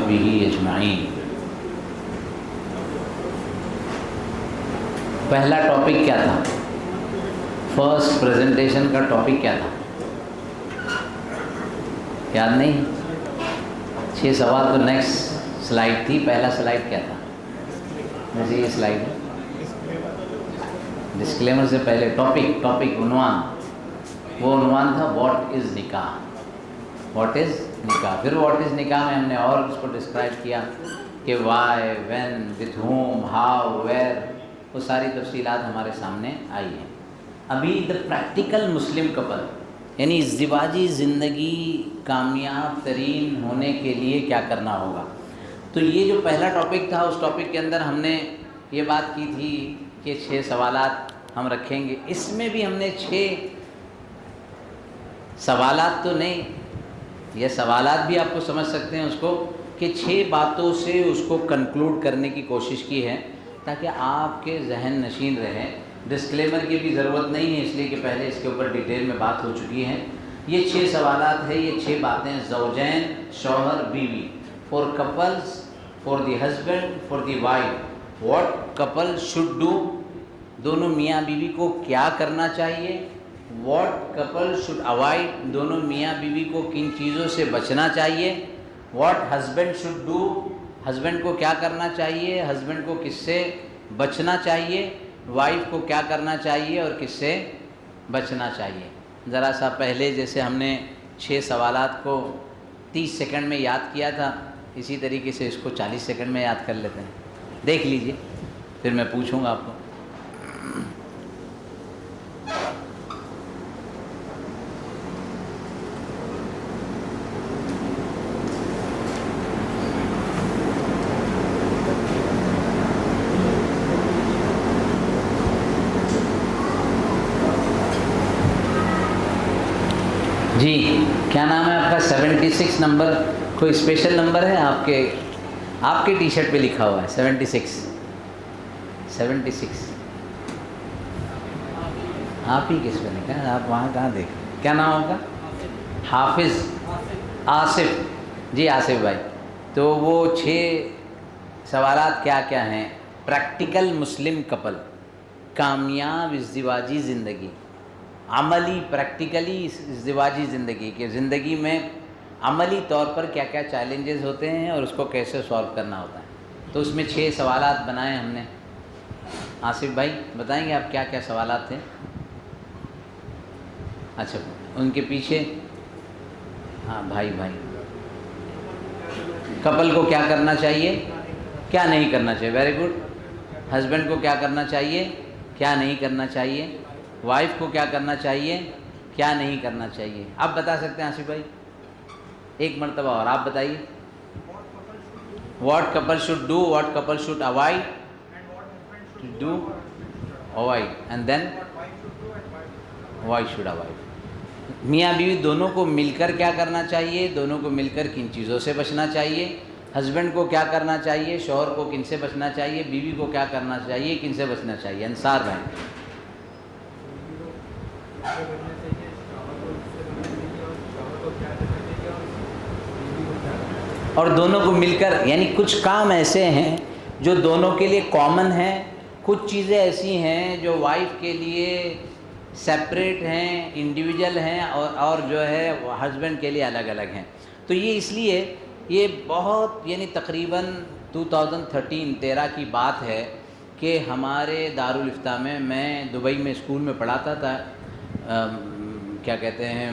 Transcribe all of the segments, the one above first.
وصحبہ اجمعین۔ پہلا ٹاپک کیا تھا؟ فرسٹ پریزنٹیشن کا ٹاپک کیا تھا؟ یاد نہیں؟ 6 سوال تو نیکسٹ سلائیڈ تھی، پہلا سلائیڈ کیا تھا؟ مجھے یہ سلائیڈ ہے ڈسکلیمر سے پہلے ٹاپک عنوان، وہ عنوان تھا واٹ از نکاح، واٹ از نکاح۔ پھر واٹ از نکاح میں ہم نے اور اس کو ڈسکرائب کیا کہ why, when, with whom, how, where, وہ ساری تفصیلات ہمارے سامنے آئی ہیں۔ ابھی دا پریکٹیکل مسلم کپل، یعنی ازدواجی زندگی کامیاب ترین ہونے کے لیے کیا کرنا ہوگا۔ تو یہ جو پہلا ٹاپک تھا، اس ٹاپک کے اندر ہم نے یہ بات کی تھی کہ 6 سوالات ہم رکھیں گے۔ اس میں بھی ہم نے 6 سوالات تو نہیں، یہ سوالات بھی آپ کو سمجھ سکتے ہیں اس کو، کہ 6 باتوں سے اس کو کنکلوڈ کرنے کی کوشش کی ہے تاکہ آپ کے ذہن نشین رہے۔ ڈسکلیمر کی بھی ضرورت نہیں ہے، اس لیے کہ پہلے اس کے اوپر ڈیٹیل میں بات ہو چکی ہے۔ یہ 6 سوالات ہیں، یہ 6 باتیں زوجین، شوہر، بیوی، for couples, for the husband, for the wife, what couple should do, دونوں میاں بیوی کو کیا کرنا چاہیے، واٹ کپل شوڈ اوائڈ، دونوں میاں بیوی کو کن چیزوں سے بچنا چاہیے، what husband should do, husband کو کیا کرنا چاہیے، ہسبینڈ کو کس سے بچنا چاہیے، وائف کو کیا کرنا چاہیے اور کس سے بچنا چاہیے۔ ذرا سا پہلے جیسے ہم نے 6 سوالات کو 30 سیکنڈ میں یاد کیا تھا، اسی طریقے سے اس کو 40 سیکنڈ میں یاد کر لیتے ہیں۔ دیکھ لیجئے، پھر میں پوچھوں گا آپ کو۔ جی کیا نام ہے آپ کا؟ 76 نمبر، کوئی اسپیشل نمبر ہے آپ کے ٹی شرٹ پہ لکھا ہوا ہے 76۔ آپ ہی کس پہ لکھا ہے؟ آپ وہاں کہاں دیکھیں؟ کیا نام ہوگا؟ حافظ آصف۔ جی آصف بھائی، تو وہ 6 سوالات کیا کیا ہیں؟ پریکٹیکل مسلم کپل، کامیاب ازدواجی زندگی، عملی پریکٹیکلی ازدواجی زندگی کہ زندگی میں عملی طور پر کیا کیا چیلنجز ہوتے ہیں اور اس کو کیسے سولو کرنا ہوتا ہے۔ تو اس میں 6 سوالات بنائے ہم نے۔ آصف بھائی بتائیں گے آپ کیا کیا سوالات تھے؟ اچھا ان کے پیچھے، ہاں بھائی، کپل کو کیا کرنا چاہیے، کیا نہیں کرنا چاہیے، ویری گڈ۔ ہسبینڈ کو کیا کرنا چاہیے، کیا نہیں کرنا چاہیے، وائف کو کیا کرنا چاہیے، کیا نہیں کرنا چاہیے۔ آپ بتا سکتے ہیں آصف بھائی؟ ایک مرتبہ اور آپ بتائیے۔ What couple should do, what couple should avoid do, avoid, and then why should avoid. میاں بیوی دونوں کو مل کر کیا کرنا چاہیے، دونوں کو مل کر کن چیزوں سے بچنا چاہیے، ہسبینڈ کو کیا کرنا چاہیے، شوہر کو کن سے بچنا چاہیے، بیوی کو کیا کرنا چاہیے، کن سے بچنا چاہیے۔ انصار بھائی، اور دونوں کو مل کر، یعنی کچھ کام ایسے ہیں جو دونوں کے لیے کامن ہیں، کچھ چیزیں ایسی ہیں جو وائف کے لیے سیپریٹ ہیں، انڈیویجول ہیں، اور جو ہے ہسبینڈ کے لیے الگ الگ ہیں۔ تو یہ اس لیے یہ بہت، یعنی تقریباً 2013 کی بات ہے کہ ہمارے دارالفتہ میں دبئی میں اسکول میں پڑھاتا تھا، کیا کہتے ہیں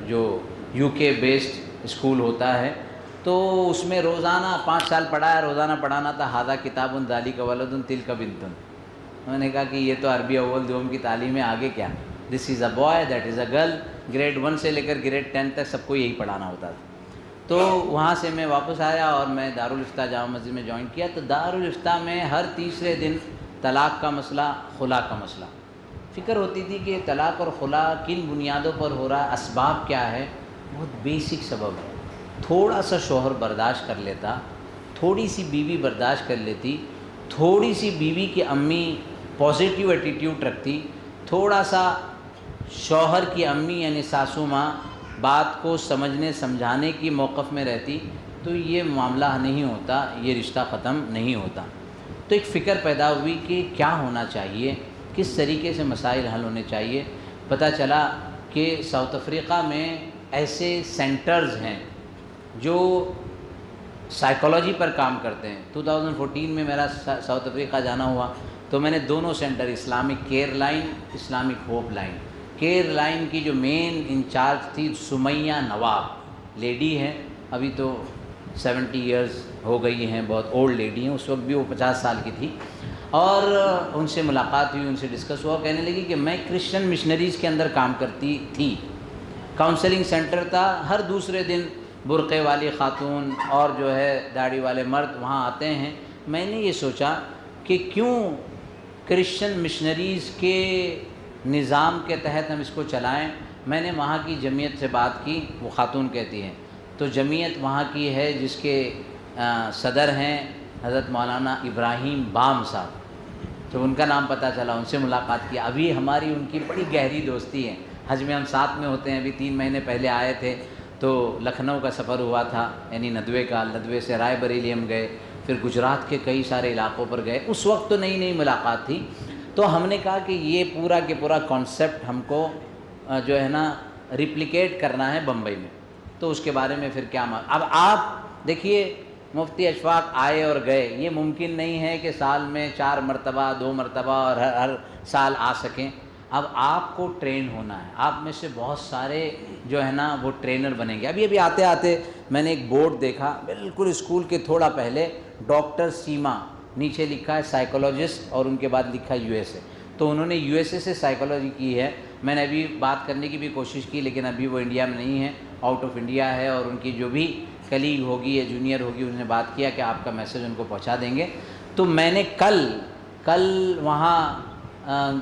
جو UK بیسڈ اسکول ہوتا ہے، تو اس میں روزانہ 5 سال پڑھایا، روزانہ پڑھانا تھا ھذا کتاب ذالک ولد تلک بنت۔ انہوں نے کہا کہ یہ تو عربی اول دوم کی تعلیم ہے، آگے کیا، this is a boy, that is a girl, grade 1 سے لے کر گریڈ 10 تک سب کو یہی پڑھانا ہوتا تھا۔ تو وہاں سے میں واپس آیا اور میں دارالفتہ جامع مسجد میں جوائن کیا، تو دارالفتہ میں ہر تیسرے دن طلاق کا مسئلہ، خلا کا مسئلہ، فکر ہوتی تھی کہ طلاق اور خلا کن بنیادوں پر ہو رہا ہے، اسباب کیا ہے۔ بہت بیسک سبب ہے، تھوڑا سا شوہر برداشت کر لیتا، تھوڑی سی بیوی برداشت کر لیتی، تھوڑی سی بیوی کی امی پازیٹیو ایٹیٹیوڈ رکھتی، تھوڑا سا شوہر کی امی یعنی ساسو ماں بات کو سمجھنے سمجھانے کی موقف میں رہتی، تو یہ معاملہ نہیں ہوتا، یہ رشتہ ختم نہیں ہوتا۔ تو ایک فکر پیدا ہوئی کہ کیا ہونا چاہیے، کس طریقے سے مسائل حل ہونے چاہیے۔ پتہ چلا کہ ساؤتھ افریقہ میں ایسے سینٹرز ہیں جو سائیکالوجی پر کام کرتے ہیں۔ 2014 میں میرا ساؤتھ افریقہ جانا ہوا تو میں نے دونوں centre, Islamic care line, Islamic hope line, care line کی جو مین انچارج تھی سمیہ نواب لیڈی ہیں، ابھی تو 70 ایئرز ہو گئی ہیں، بہت اولڈ لیڈی ہیں، اس وقت بھی وہ 50 سال کی تھی، اور ان سے ملاقات ہوئی، ان سے ڈسکس ہوا، کہنے لگی کہ میں کرسچن مشنریز کے اندر کام کرتی تھی، کاؤنسلنگ سینٹر تھا، ہر دوسرے دن برقعے والی خاتون اور جو ہے داڑھی والے مرد وہاں آتے ہیں۔ میں نے یہ سوچا کہ کیوں کرسچن مشنریز کے نظام کے تحت ہم اس کو چلائیں۔ میں نے وہاں کی جمعیت سے بات کی، وہ خاتون کہتی ہیں، تو جمعیت وہاں کی ہے جس کے صدر ہیں حضرت مولانا ابراہیم بام صاحب، تو ان کا نام پتہ چلا، ان سے ملاقات کی، ابھی ہماری ان کی بڑی گہری دوستی ہے، حج میں ہم ساتھ میں ہوتے ہیں، ابھی 3 مہینے پہلے آئے تھے تو لکھنؤ کا سفر ہوا تھا، یعنی ندوے کا، ندوے سے رائے بریلی ہم گئے، پھر گجرات کے کئی سارے علاقوں پر گئے، اس وقت تو نئی ملاقات تھی، تو ہم نے کہا کہ یہ پورا کے پورا کانسیپٹ ہم کو جو ہے نا ریپلیکیٹ کرنا ہے بمبئی میں، تو اس کے بارے میں پھر کیا اب آپ دیکھیے مفتی اشفاق آئے اور گئے، یہ ممکن نہیں ہے کہ سال میں 4 مرتبہ 2 مرتبہ اور ہر سال آ سکیں، اب آپ کو ٹرین ہونا ہے، آپ میں سے بہت سارے جو ہے نا وہ ٹرینر بنیں گے۔ ابھی آتے آتے میں نے ایک بورڈ دیکھا بالکل اسکول کے تھوڑا پہلے، ڈاکٹر سیما، نیچے لکھا ہے سائیکولوجسٹ اور ان کے بعد لکھا USA، تو انہوں نے USA سے سائیکالوجی کی ہے۔ میں نے ابھی بات کرنے کی بھی کوشش کی لیکن ابھی وہ انڈیا میں نہیں ہے، آؤٹ آف انڈیا ہے، اور ان کی جو بھی کلیگ ہوگی یا جونیئر ہوگی انہوں نے بات کیا کہ آپ کا میسج ان کو پہنچا دیں گے۔ تو میں نے کل وہاں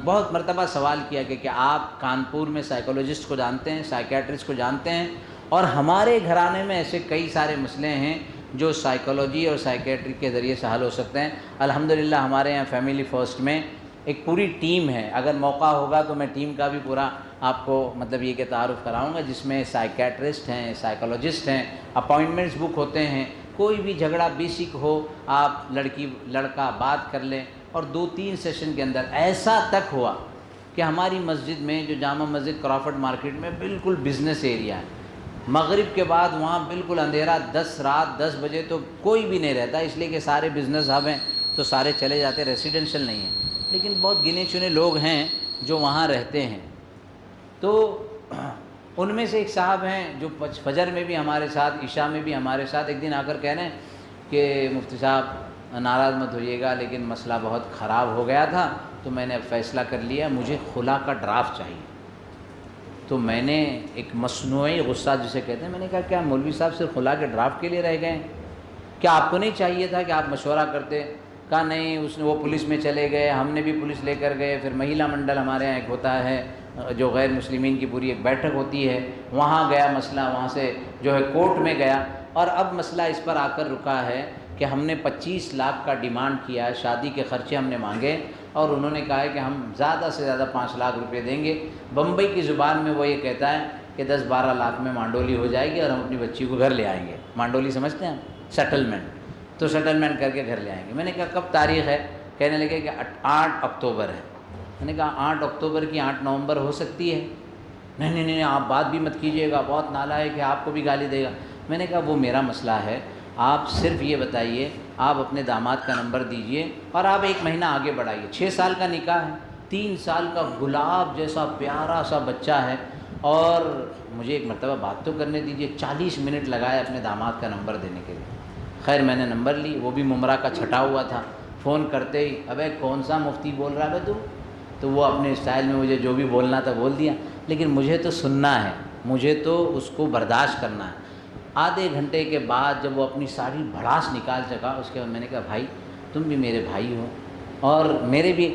بہت مرتبہ سوال کیا کہ کیا آپ کانپور میں سائیکولوجسٹ کو جانتے ہیں، سائیکیٹرسٹ کو جانتے ہیں، اور ہمارے گھرانے میں ایسے کئی سارے مسئلے ہیں جو سائیکالوجی اور سائیکیٹری کے ذریعے سے حل ہو سکتے ہیں۔ الحمدللہ ہمارے یہاں فیملی فرسٹ میں ایک پوری ٹیم ہے، اگر موقع ہوگا تو میں ٹیم کا بھی پورا آپ کو مطلب یہ کہ تعارف کراؤں گا، جس میں سائیکیٹرسٹ ہیں، سائیکالوجسٹ ہیں، اپائنٹمنٹس بک ہوتے ہیں، کوئی بھی جھگڑا بیسک ہو آپ لڑکا بات کر لیں، اور 2-3 سیشن کے اندر ایسا تک ہوا کہ ہماری مسجد میں جو جامع مسجد کرافٹ مارکیٹ میں بالکل بزنس ایریا ہے، مغرب کے بعد وہاں بالکل اندھیرا، رات 10 بجے تو کوئی بھی نہیں رہتا، اس لیے کہ سارے بزنس ہب ہیں تو سارے چلے جاتے، ریسیڈنشل نہیں ہیں، لیکن بہت گنے چنے لوگ ہیں جو وہاں رہتے ہیں۔ تو ان میں سے ایک صاحب ہیں جو فجر میں بھی ہمارے ساتھ، عشاء میں بھی ہمارے ساتھ، ایک دن آ کر کہہ رہے ہیں کہ مفتی صاحب ناراض مت ہوئیے گا لیکن مسئلہ بہت خراب ہو گیا تھا، تو میں نے اب فیصلہ کر لیا مجھے خلا کا ڈرافٹ چاہیے۔ تو میں نے ایک مصنوعی غصہ جسے کہتے ہیں، میں نے کہا کیا مولوی صاحب صرف خلا کے ڈرافٹ کے لیے رہ گئے ہیں؟ کیا آپ کو نہیں چاہیے تھا کہ آپ مشورہ کرتے؟ کہا نہیں، وہ پولیس میں چلے گئے، ہم نے بھی پولیس لے کر گئے، پھر مہیلا منڈل ہمارے یہاں ایک ہوتا ہے جو غیر مسلمین کی پوری ایک بیٹھک ہوتی ہے، وہاں گیا مسئلہ، وہاں سے جو ہے کورٹ میں گیا، اور اب مسئلہ اس پر آ کر رکا ہے کہ ہم نے 25 لاکھ کا ڈیمانڈ کیا ہے، شادی کے خرچے ہم نے مانگے، اور انہوں نے کہا ہے کہ ہم زیادہ سے زیادہ 5 لاکھ روپے دیں گے۔ بمبئی کی زبان میں وہ یہ کہتا ہے کہ 10-12 لاکھ میں مانڈولی ہو جائے گی اور ہم اپنی بچی کو گھر لے آئیں گے۔ مانڈولی سمجھتے ہیں؟ سیٹلمنٹ، تو سیٹلمنٹ کر کے گھر لے آئیں گے۔ میں نے کہا کب تاریخ ہے؟ کہنے لگے کہ 8 اکتوبر ہے۔ میں نے کہا 8 اکتوبر کی 8 نومبر ہو سکتی ہے؟ نہیں آپ بات بھی مت کیجیے گا، بہت نالائق ہے، آپ کو بھی گالی دے گا۔ میں نے کہا وہ میرا مسئلہ ہے، آپ صرف یہ بتائیے، آپ اپنے داماد کا نمبر دیجئے اور آپ 1 مہینہ آگے بڑھائیے۔ 6 سال کا نکاح ہے، 3 سال کا گلاب جیسا پیارا سا بچہ ہے، اور مجھے ایک مرتبہ بات تو کرنے دیجئے۔ 40 منٹ لگائے اپنے داماد کا نمبر دینے کے لیے۔ خیر میں نے نمبر لی، وہ بھی ممرا کا چھٹا ہوا تھا، فون کرتے ہی ابے کون سا مفتی بول رہا ہے تو وہ اپنے اسٹائل میں مجھے جو بھی بولنا تھا بول دیا، لیکن مجھے تو سننا ہے، مجھے تو اس کو برداشت کرنا ہے۔ آدھے گھنٹے کے بعد جب وہ اپنی ساری بھڑاس نکال سکا، اس کے بعد میں نے کہا بھائی تم بھی میرے بھائی ہو، اور میرے بھی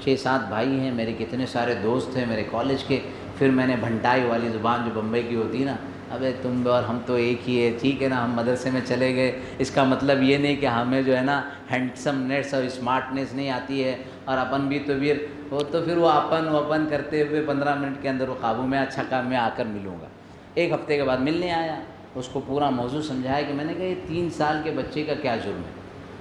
6-7 بھائی ہیں، میرے کتنے سارے دوست ہیں میرے کالج کے۔ پھر میں نے بھنٹائی والی زبان جو بمبئی کی ہوتی نا، ابے تم اور ہم تو ایک ہی ہے، ٹھیک ہے نا، ہم مدرسے میں چلے گئے، اس کا مطلب یہ نہیں کہ ہمیں جو ہے نا ہینڈسمنیس اور اسمارٹنیس نہیں آتی ہے، اور اپن بھی تو پھر وہ اپن کرتے ہوئے 15 منٹ کے اندر وہ قابو میں، اچھا کام میں آ کر ملوں گا۔ 1 ہفتے کے بعد ملنے آیا، اس کو پورا موضوع سمجھایا کہ میں نے کہا یہ 3 سال کے بچے کا کیا جرم ہے،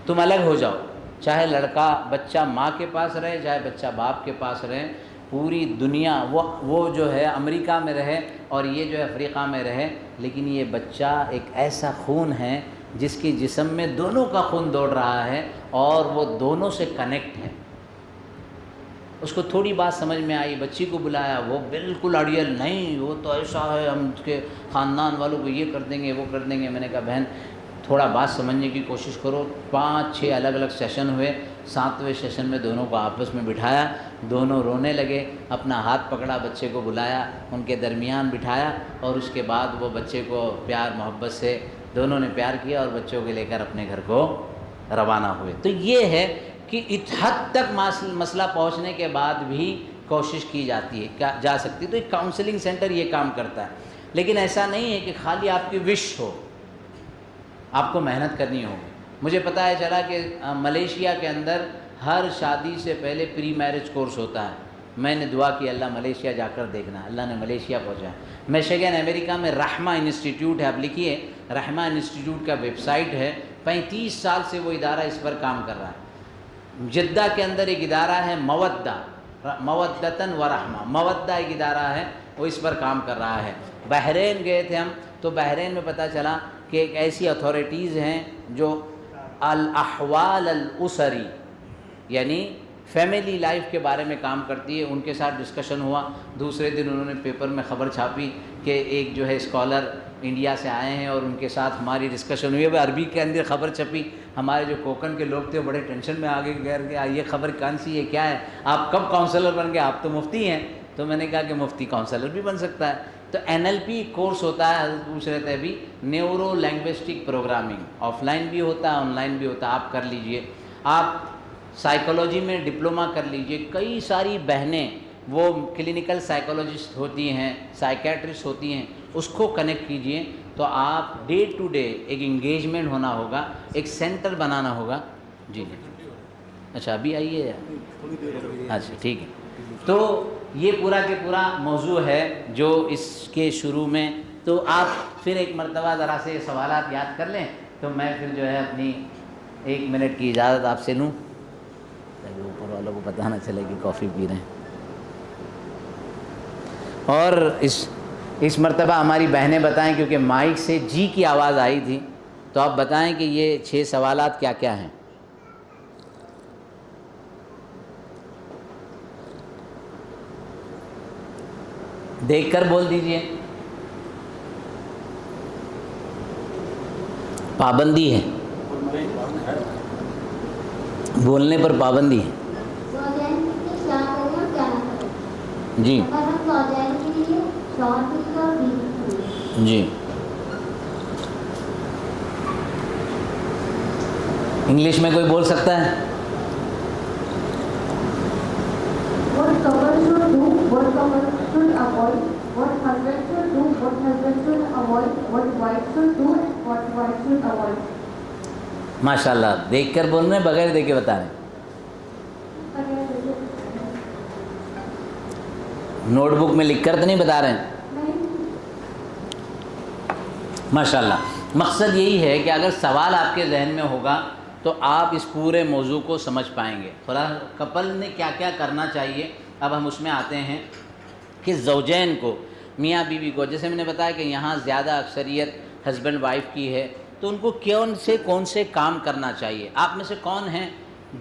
تم الگ ہو جاؤ، چاہے لڑکا بچہ ماں کے پاس رہے چاہے بچہ باپ کے پاس رہے، پوری دنیا وہ جو ہے امریکہ میں رہے اور یہ جو ہے افریقہ میں رہے، لیکن یہ بچہ ایک ایسا خون ہے جس کی جسم میں دونوں کا خون دوڑ رہا ہے اور وہ دونوں سے کنیکٹ ہے۔ اس کو تھوڑی بات سمجھ میں آئی، بچی کو بلایا، وہ بالکل اڑیل، نہیں وہ تو ایسا ہے، ہم اس کے خاندان والوں کو یہ کر دیں گے وہ کر دیں گے۔ میں نے کہا بہن تھوڑا بات سمجھنے کی کوشش کرو۔ 5-6 الگ الگ سیشن ہوئے، 7ویں سیشن میں دونوں کو آپس میں بٹھایا، دونوں رونے لگے، اپنا ہاتھ پکڑا، بچے کو بلایا، ان کے درمیان بٹھایا، اور اس کے بعد وہ بچے کو پیار محبت سے دونوں نے پیار کیا اور بچوں کو لے کر اپنے گھر کو روانہ ہوئے۔ تو یہ ہے کہ اس حد تک مسئلہ پہنچنے کے بعد بھی کوشش کی جاتی ہے، جا سکتی۔ تو ایک کاؤنسلنگ سینٹر یہ کام کرتا ہے، لیکن ایسا نہیں ہے کہ خالی آپ کی وش ہو، آپ کو محنت کرنی ہوگی۔ مجھے پتہ ہے چلا کہ ملیشیا کے اندر ہر شادی سے پہلے پری میرج کورس ہوتا ہے۔ میں نے دعا کی اللہ ملیشیا جا کر دیکھنا، اللہ نے ملیشیا پہنچایا۔ میشیگن امریکہ میں رحمہ انسٹیٹیوٹ ہے، آپ لکھیے رحمہ انسٹیٹیوٹ کا ویب سائٹ ہے، 35 سال سے وہ ادارہ اس پر کام کر رہا ہے۔ جدہ کے اندر ایک ادارہ ہے مودتاً و رحمہ، مودہ ایک ادارہ ہے، وہ اس پر کام کر رہا ہے۔ بحرین گئے تھے ہم، تو بحرین میں پتہ چلا کہ ایک ایسی اتھارٹیز ہیں جو الاحوال الاسری یعنی فیملی لائف کے بارے میں کام کرتی ہے، ان کے ساتھ ڈسکشن ہوا۔ دوسرے دن انہوں نے پیپر میں خبر چھاپی کہ ایک جو ہے اسکالر انڈیا سے آئے ہیں اور ان کے ساتھ ہماری ڈسکشن ہوئی۔ اب عربی کے اندر خبر چھپی، ہمارے جو کوکن کے لوگ تھے وہ بڑے ٹینشن میں آگے گئے کہ یہ خبر کون سی ہے، کیا ہے، آپ کب کاؤنسلر بن گئے، آپ تو مفتی ہیں۔ تو میں نے کہا کہ مفتی کاؤنسلر بھی بن سکتا ہے۔ تو NLP کورس ہوتا ہے، حضرت پوچھ رہے تھے ابھی، neuro linguistic programming, of line بھی ہوتا ہے آن لائن بھی ہوتا ہے، آپ کر لیجئے۔ آپ سائیکالوجی میں ڈپلومہ کر لیجئے۔ کئی ساری بہنیں وہ کلینکل سائیکالوجسٹ ہوتی ہیں، سائیکیٹرسٹ ہوتی ہیں، اس کو کنیکٹ کیجئے تو آپ ڈے ٹو ڈے ایک انگیجمنٹ ہونا ہوگا، ایک سینٹر بنانا ہوگا۔ جی جی اچھا ابھی آئیے، اچھا ٹھیک ہے۔ تو یہ پورا کے پورا موضوع ہے جو اس کے شروع میں، تو آپ پھر ایک مرتبہ ذرا سے سوالات یاد کر لیں، تو میں پھر جو ہے اپنی 1 منٹ کی اجازت آپ سے لوں تاکہ اوپر والوں کو پتہ نہ چلے کہ کافی پی رہے ہیں۔ اور اس مرتبہ ہماری بہنیں بتائیں، کیونکہ مائک سے جی کی آواز آئی تھی، تو آپ بتائیں کہ یہ 6 سوالات کیا کیا ہیں۔ دیکھ کر بول دیجئے۔ پابندی ہے، بولنے پر پابندی ہے۔ جی جی انگلش میں کوئی بول سکتا ہے؟ ماشاء اللہ، دیکھ کر بول رہے ہیں، بغیر دیکھے بتا رہے ہیں۔ نوٹ بک میں لکھ کر تو نہیں بتا رہے ہیں؟ ماشاء اللہ۔ مقصد یہی ہے کہ اگر سوال آپ کے ذہن میں ہوگا تو آپ اس پورے موضوع کو سمجھ پائیں گے۔ کپل نے کیا کیا کرنا چاہیے، اب ہم اس میں آتے ہیں کہ زوجین کو، میاں بیوی کو، جیسے میں نے بتایا کہ یہاں زیادہ اکثریت ہسبینڈ وائف کی ہے، تو ان کو کون سے کام کرنا چاہیے۔ آپ میں سے کون ہیں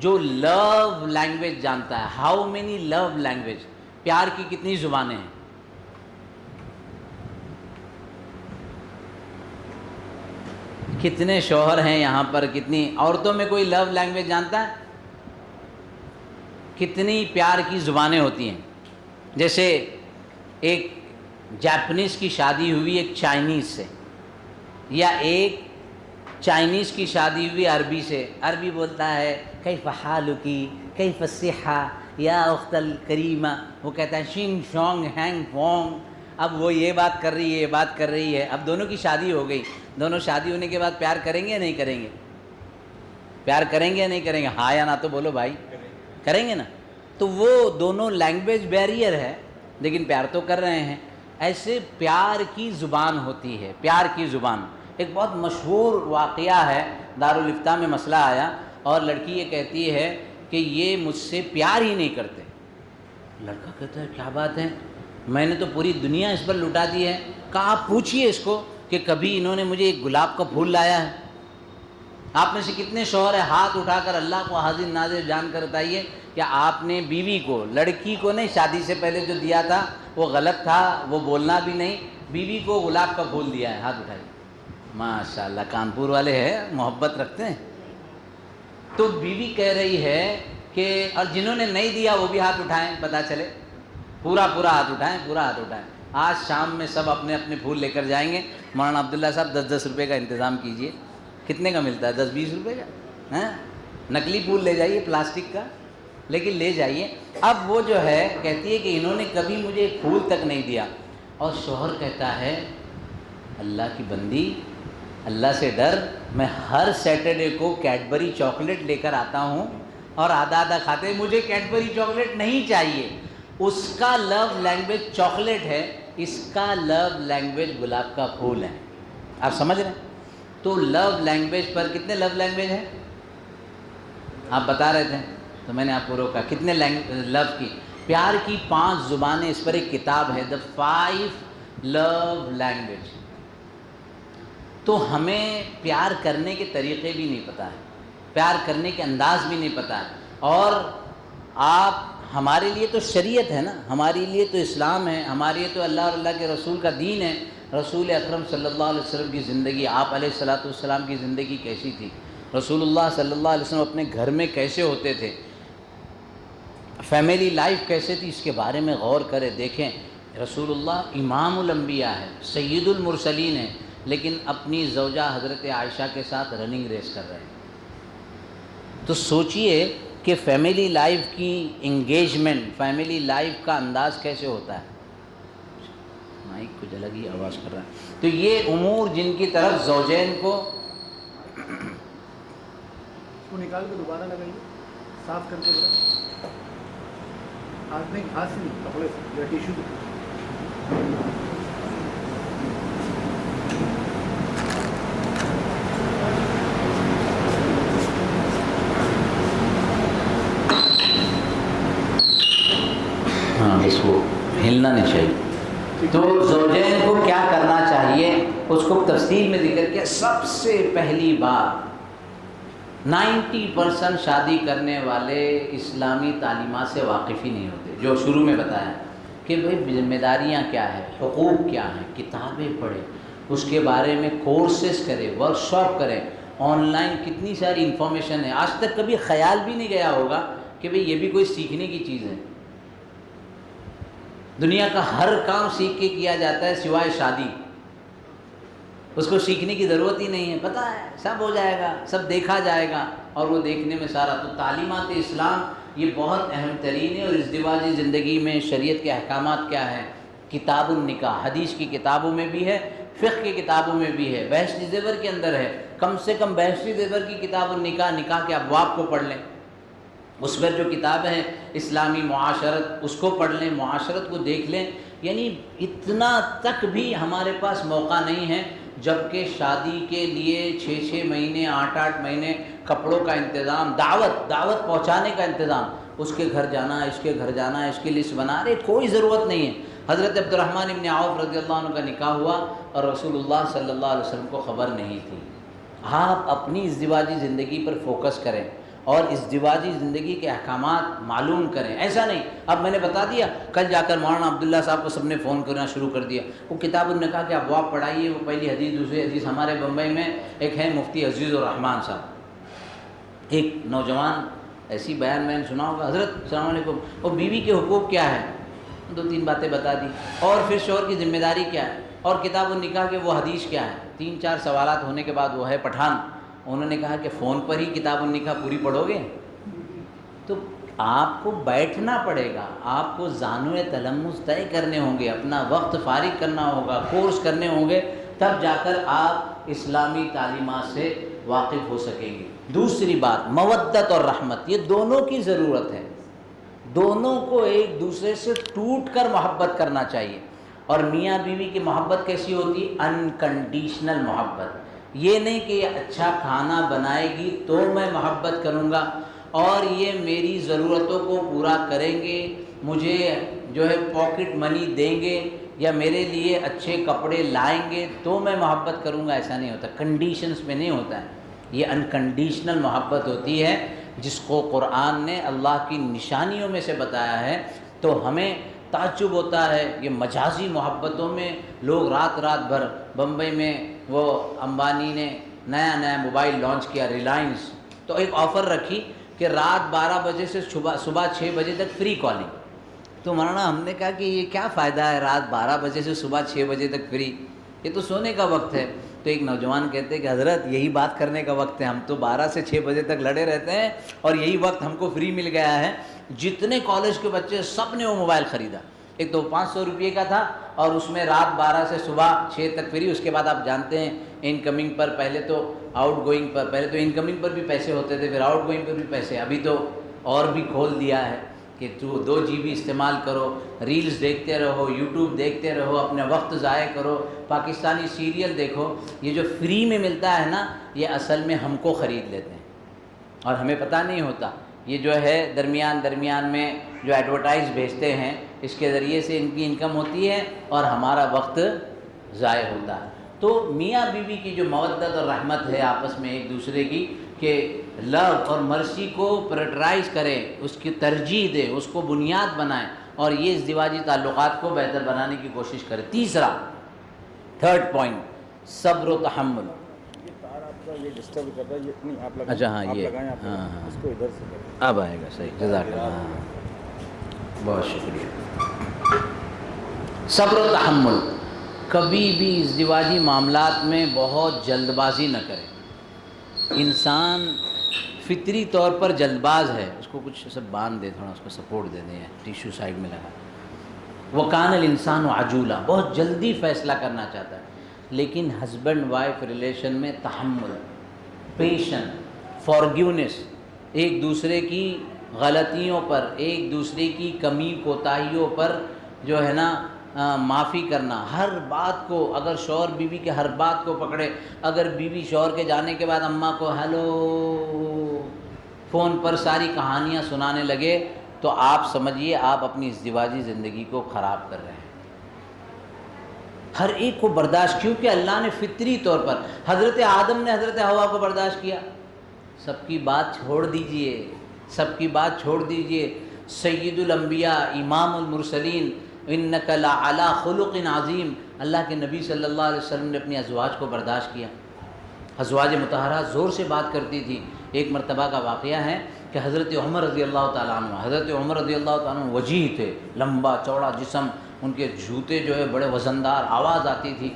جو لو لینگویج جانتا ہے؟ ہاؤ مینی لو لینگویج، پیار کی کتنی زبانیں ہیں؟ کتنے شوہر ہیں یہاں پر؟ کتنی عورتوں میں کوئی لو لینگویج جانتا ہے؟ کتنی پیار کی زبانیں ہوتی ہیں؟ جیسے ایک جاپنیز کی شادی ہوئی ایک چائنیز سے، یا ایک چائنیز کی شادی ہوئی عربی سے، عربی بولتا ہے کیف حالکی کیف الصحہ یا اخت الکریمہ، وہ کہتا ہے شنگ شونگ ہینگ فونگ، اب وہ یہ بات کر رہی ہے، یہ بات کر رہی ہے، اب دونوں کی شادی ہو گئی، دونوں شادی ہونے کے بعد پیار کریں گے یا نہیں کریں گے؟ پیار کریں گے یا نہیں کریں گے؟ ہاں یا نہ تو بولو بھائی، کریں گے نا؟ تو وہ دونوں لینگویج بیریئر ہے، لیکن پیار تو کر رہے ہیں۔ ایسے پیار کی زبان ہوتی ہے، پیار کی زبان۔ ایک بہت مشہور واقعہ ہے، دارالافتاء میں مسئلہ آیا اور لڑکی یہ کہتی ہے کہ یہ مجھ سے پیار ہی نہیں کرتے۔ لڑکا کہتا ہے کیا بات ہے، میں نے تو پوری دنیا اس پر لٹا دی ہے۔ کہا آپ پوچھئے اس کو کہ کبھی انہوں نے مجھے ایک گلاب کا پھول لایا ہے؟ آپ میں سے کتنے شوہر ہیں، ہاتھ اٹھا کر اللہ کو حاضر ناظر جان کر بتائیے کہ آپ نے بیوی کو، لڑکی کو نہیں، شادی سے پہلے جو دیا تھا وہ غلط تھا، وہ بولنا بھی نہیں، بیوی کو گلاب کا پھول دیا ہے؟ ہاتھ اٹھائیے۔ ماشاء اللہ، کانپور والے ہیں، محبت رکھتے ہیں۔ تو بیوی کہہ رہی ہے کہ، اور جنہوں نے نہیں دیا وہ بھی ہاتھ اٹھائیں، پتہ چلے، پورا ہاتھ اٹھائیں، پورا ہاتھ اٹھائیں۔ آج شام میں سب اپنے اپنے پھول لے کر جائیں گے۔ مولانا عبداللہ صاحب 10 روپے کا انتظام کیجئے۔ کتنے کا ملتا ہے؟ 10-20 روپے کا، ہاں؟ نقلی پھول لے جائیے، پلاسٹک کا، لیکن لے جائیے۔ اب وہ جو ہے کہتی ہے کہ انہوں نے کبھی مجھے ایک پھول تک نہیں دیا، اور شوہر کہتا ہے اللہ کی بندی، اللہ سے ڈر، میں ہر سیٹرڈے کو کیڈبری چاکلیٹ لے کر آتا ہوں اور آدھا کھاتے، مجھے کیڈبری چاکلیٹ نہیں چاہیے۔ اس کا لو لینگویج چاکلیٹ ہے، اس کا لو لینگویج گلاب کا پھول ہے۔ آپ سمجھ رہے ہیں؟ تو لو لینگویج پر کتنے لو لینگویج ہیں آپ بتا رہے تھے، تو میں نے آپ کو روکا، کتنے لو کی؟ پیار کی 5 زبانیں، اس پر ایک کتاب ہے، دا 5 لو لینگویج۔ تو ہمیں پیار کرنے کے طریقے بھی نہیں پتہ ہے، پیار کرنے کے انداز بھی نہیں پتہ ہے۔ اور آپ، ہمارے لیے تو شریعت ہے نا، ہمارے لیے تو اسلام ہے، ہمارے لیے تو اللہ اور اللہ کے رسول کا دین ہے۔ رسول اکرم صلی اللہ علیہ وسلم کی زندگی، آپ علیہ الصلاۃ والسلام کی زندگی کیسی تھی؟ رسول اللہ صلی اللہ علیہ وسلم اپنے گھر میں کیسے ہوتے تھے؟ فیملی لائف کیسے تھی؟ اس کے بارے میں غور کریں، دیکھیں۔ رسول اللہ امام الانبیاء ہے، سید المرسلین ہے، لیکن اپنی زوجہ حضرت عائشہ کے ساتھ رننگ ریس کر رہے ہیں۔ تو سوچئے کہ فیملی لائف کی انگیجمنٹ، فیملی لائف کا انداز کیسے ہوتا ہے۔ مائک کچھ الگ ہی آواز کر رہا ہے۔ تو یہ امور جن کی طرف زوجین کو نکال کے دوبارہ لگائیے، صاف کر کے ہاتھ نہیں، ہاتھ سے نہیں، کپڑے سے یا ٹیشو سے۔ ہاں، اس کو ہلنا نہیں چاہیے۔ تو زوجین کو کیا کرنا چاہیے، اس کو تفصیل میں ذکر کیا۔ سب سے پہلی بات، 90% شادی کرنے والے اسلامی تعلیمات سے واقف ہی نہیں ہوتے، جو شروع میں بتایا کہ بھئی ذمہ داریاں کیا ہیں، حقوق کیا ہیں، کتابیں پڑھیں، اس کے بارے میں کورسز کریں، ورکشاپ کریں، آن لائن کتنی ساری انفارمیشن ہے۔ آج تک کبھی خیال بھی نہیں گیا ہوگا کہ بھئی یہ بھی کوئی سیکھنے کی چیز ہے۔ دنیا کا ہر کام سیکھ کے کیا جاتا ہے سوائے شادی، اس کو سیکھنے کی ضرورت ہی نہیں ہے، پتہ ہے سب ہو جائے گا، سب دیکھا جائے گا، اور وہ دیکھنے میں سارا۔ تو تعلیمات اسلام یہ بہت اہم ترین ہے۔ اور ازدواجی زندگی میں شریعت کے احکامات کیا ہیں؟ کتاب النکاح حدیث کی کتابوں میں بھی ہے، فقہ کی کتابوں میں بھی ہے، بہشتی زیور کے اندر ہے۔ کم سے کم بہشتی زیور کی کتاب النکاح، نکاح کے ابواب کو پڑھ لیں، اس پر جو کتابیں ہیں اسلامی معاشرت، اس کو پڑھ لیں، معاشرت کو دیکھ لیں۔ یعنی اتنا تک بھی ہمارے پاس موقع نہیں ہے، جبکہ شادی کے لیے 6 مہینے 8 مہینے کپڑوں کا انتظام، دعوت پہنچانے کا انتظام، اس کے گھر جانا، اس کے گھر جانا، اس کی لسٹ بنا رہے، کوئی ضرورت نہیں ہے۔ حضرت عبد الرحمن ابن عوف رضی اللہ عنہ کا نکاح ہوا اور رسول اللہ صلی اللہ علیہ وسلم کو خبر نہیں تھی۔ آپ اپنی ازدواجی زندگی پر فوکس کریں اور ازدواجی زندگی کے احکامات معلوم کریں۔ ایسا نہیں اب میں نے بتا دیا، کل جا کر مولانا عبداللہ صاحب کو سب نے فون کرنا شروع کر دیا، وہ کتاب النکاح کے ابواب پڑھائیے، وہ پہلی حدیث دوسری حدیث۔ ہمارے بمبئی میں ایک ہے مفتی عزیز الرحمان صاحب، ایک نوجوان ایسی بیان میں نے سنا ہوگا، حضرت السلام علیکم، وہ بیوی کے حقوق کیا ہے، 2-3 باتیں بتا دی، اور پھر شوہر کی ذمہ داری کیا ہے، اور کتاب النکاح کے وہ حدیث کیا ہے۔ 3-4 سوالات ہونے کے بعد وہ ہے پٹھان، انہوں نے کہا کہ فون پر ہی کتاب النکاح پوری پڑھو گے؟ تو آپ کو بیٹھنا پڑے گا، آپ کو زانو تلمس طے کرنے ہوں گے، اپنا وقت فارغ کرنا ہوگا، کورس کرنے ہوں گے، تب جا کر آپ اسلامی تعلیمات سے واقف ہو سکیں گے۔ دوسری بات، مودت اور رحمت، یہ دونوں کی ضرورت ہے، دونوں کو ایک دوسرے سے ٹوٹ کر محبت کرنا چاہیے۔ اور میاں بیوی کی محبت کیسی ہوتی؟ انکنڈیشنل محبت، یہ نہیں کہ یہ اچھا کھانا بنائے گی تو میں محبت کروں گا، اور یہ میری ضرورتوں کو پورا کریں گے، مجھے جو ہے پاکٹ منی دیں گے یا میرے لیے اچھے کپڑے لائیں گے تو میں محبت کروں گا، ایسا نہیں ہوتا، کنڈیشنز میں نہیں ہوتا ہے، یہ انکنڈیشنل محبت ہوتی ہے جس کو قرآن نے اللہ کی نشانیوں میں سے بتایا ہے۔ تو ہمیں تعجب ہوتا ہے یہ مجازی محبتوں میں لوگ رات رات بھر، بمبئی میں وہ امبانی نے نیا موبائل لانچ کیا ریلائنس، تو ایک آفر رکھی کہ رات 12 بجے سے صبح 6 بجے تک فری کالنگ۔ تو مولانا ہم نے کہا کہ یہ کیا فائدہ ہے رات 12 بجے سے صبح 6 بجے تک فری، یہ تو سونے کا وقت ہے۔ تو ایک نوجوان کہتے ہیں کہ حضرت یہی بات کرنے کا وقت ہے، ہم تو 12 سے 6 بجے تک لڑے رہتے ہیں اور یہی وقت ہم کو فری مل گیا ہے۔ جتنے کالج کے بچے سب نے وہ موبائل خریدا، ایک تو 500 روپئے کا تھا اور اس میں رات 12 سے صبح 6 تک فری۔ اس کے بعد آپ جانتے ہیں انکمنگ پر، پہلے تو آؤٹ گوئنگ پر، پہلے تو انکمنگ پر بھی پیسے ہوتے تھے، پھر آؤٹ گوئنگ پر بھی پیسے، ابھی تو اور بھی کھول دیا ہے کہ 2 GB استعمال کرو، ریلز دیکھتے رہو، یوٹیوب دیکھتے رہو، اپنا وقت ضائع کرو، پاکستانی سیریل دیکھو۔ یہ جو فری میں ملتا ہے نا، یہ اصل میں ہم کو خرید لیتے ہیں اور ہمیں پتہ نہیں ہوتا۔ یہ جو ہے درمیان میں جو ایڈورٹائز بھیجتے ہیں، اس کے ذریعے سے ان کی انکم ہوتی ہے اور ہمارا وقت ضائع ہوتا ہے۔ تو میاں بیوی کی جو مودت اور رحمت ہے آپس میں ایک دوسرے کی، کہ لو اور مرسی کو پریورٹائز کریں، اس کی ترجیح دیں، اس کو بنیاد بنائیں اور یہ ازدواجی تعلقات کو بہتر بنانے کی کوشش کریں۔ تیسرا، تھرڈ پوائنٹ، صبر و تحمل۔ یہ تار آپ کا یہ ڈسٹرب کر رہا ہے، یہ نہیں آپ لگائیں، اچھا ہاں، آپ یہ لگائیں، آپ ہاں اس کو ادھر سے کریں۔ اب آئے گا، صحیح، جزاک اللہ، ہاں بہت شکریہ۔ صبر و تحمل، کبھی بھی ازدواجی معاملات میں بہت جلد بازی نہ کریں۔ انسان فطری طور پر جلد باز ہے، اس کو کچھ سب باندھ دے، تھوڑا اس کو سپورٹ دے دیں، ٹیشو سائڈ میں لگا۔ وَكَانَ الْإِنسَانُ عَجُولًا، بہت جلدی فیصلہ کرنا چاہتا ہے، لیکن ہسبینڈ وائف ریلیشن میں تحمل، پیشن، فارگیونیس، ایک دوسرے کی غلطیوں پر، ایک دوسرے کی کمی کوتاہیوں پر جو ہے نا معافی کرنا۔ ہر بات کو، اگر شوہر بیوی کے ہر بات کو پکڑے، اگر بیوی شوہر کے جانے کے بعد اماں کو ہیلو فون پر ساری کہانیاں سنانے لگے، تو آپ سمجھیے آپ اپنی ازدواجی زندگی کو خراب کر رہے ہیں۔ ہر ایک کو برداشت، کیونکہ اللہ نے فطری طور پر، حضرت آدم نے حضرت حوا کو برداشت کیا۔ سب کی بات چھوڑ دیجئے، سب کی بات چھوڑ دیجئے۔ سید الانبیاء، امام المرسلین، انک لعلی خلق عظیم، اللہ کے نبی صلی اللہ علیہ وسلم نے اپنی ازواج کو برداشت کیا۔ ازواج مطہرات زور سے بات کرتی تھی۔ ایک مرتبہ کا واقعہ ہے کہ حضرت عمر رضی اللہ تعالیٰ عنہ، حضرت عمر رضی اللہ تعالیٰ عنہ وجیح تھے، لمبا چوڑا جسم، ان کے جوتے جو ہے بڑے وزندار، آواز آتی تھی۔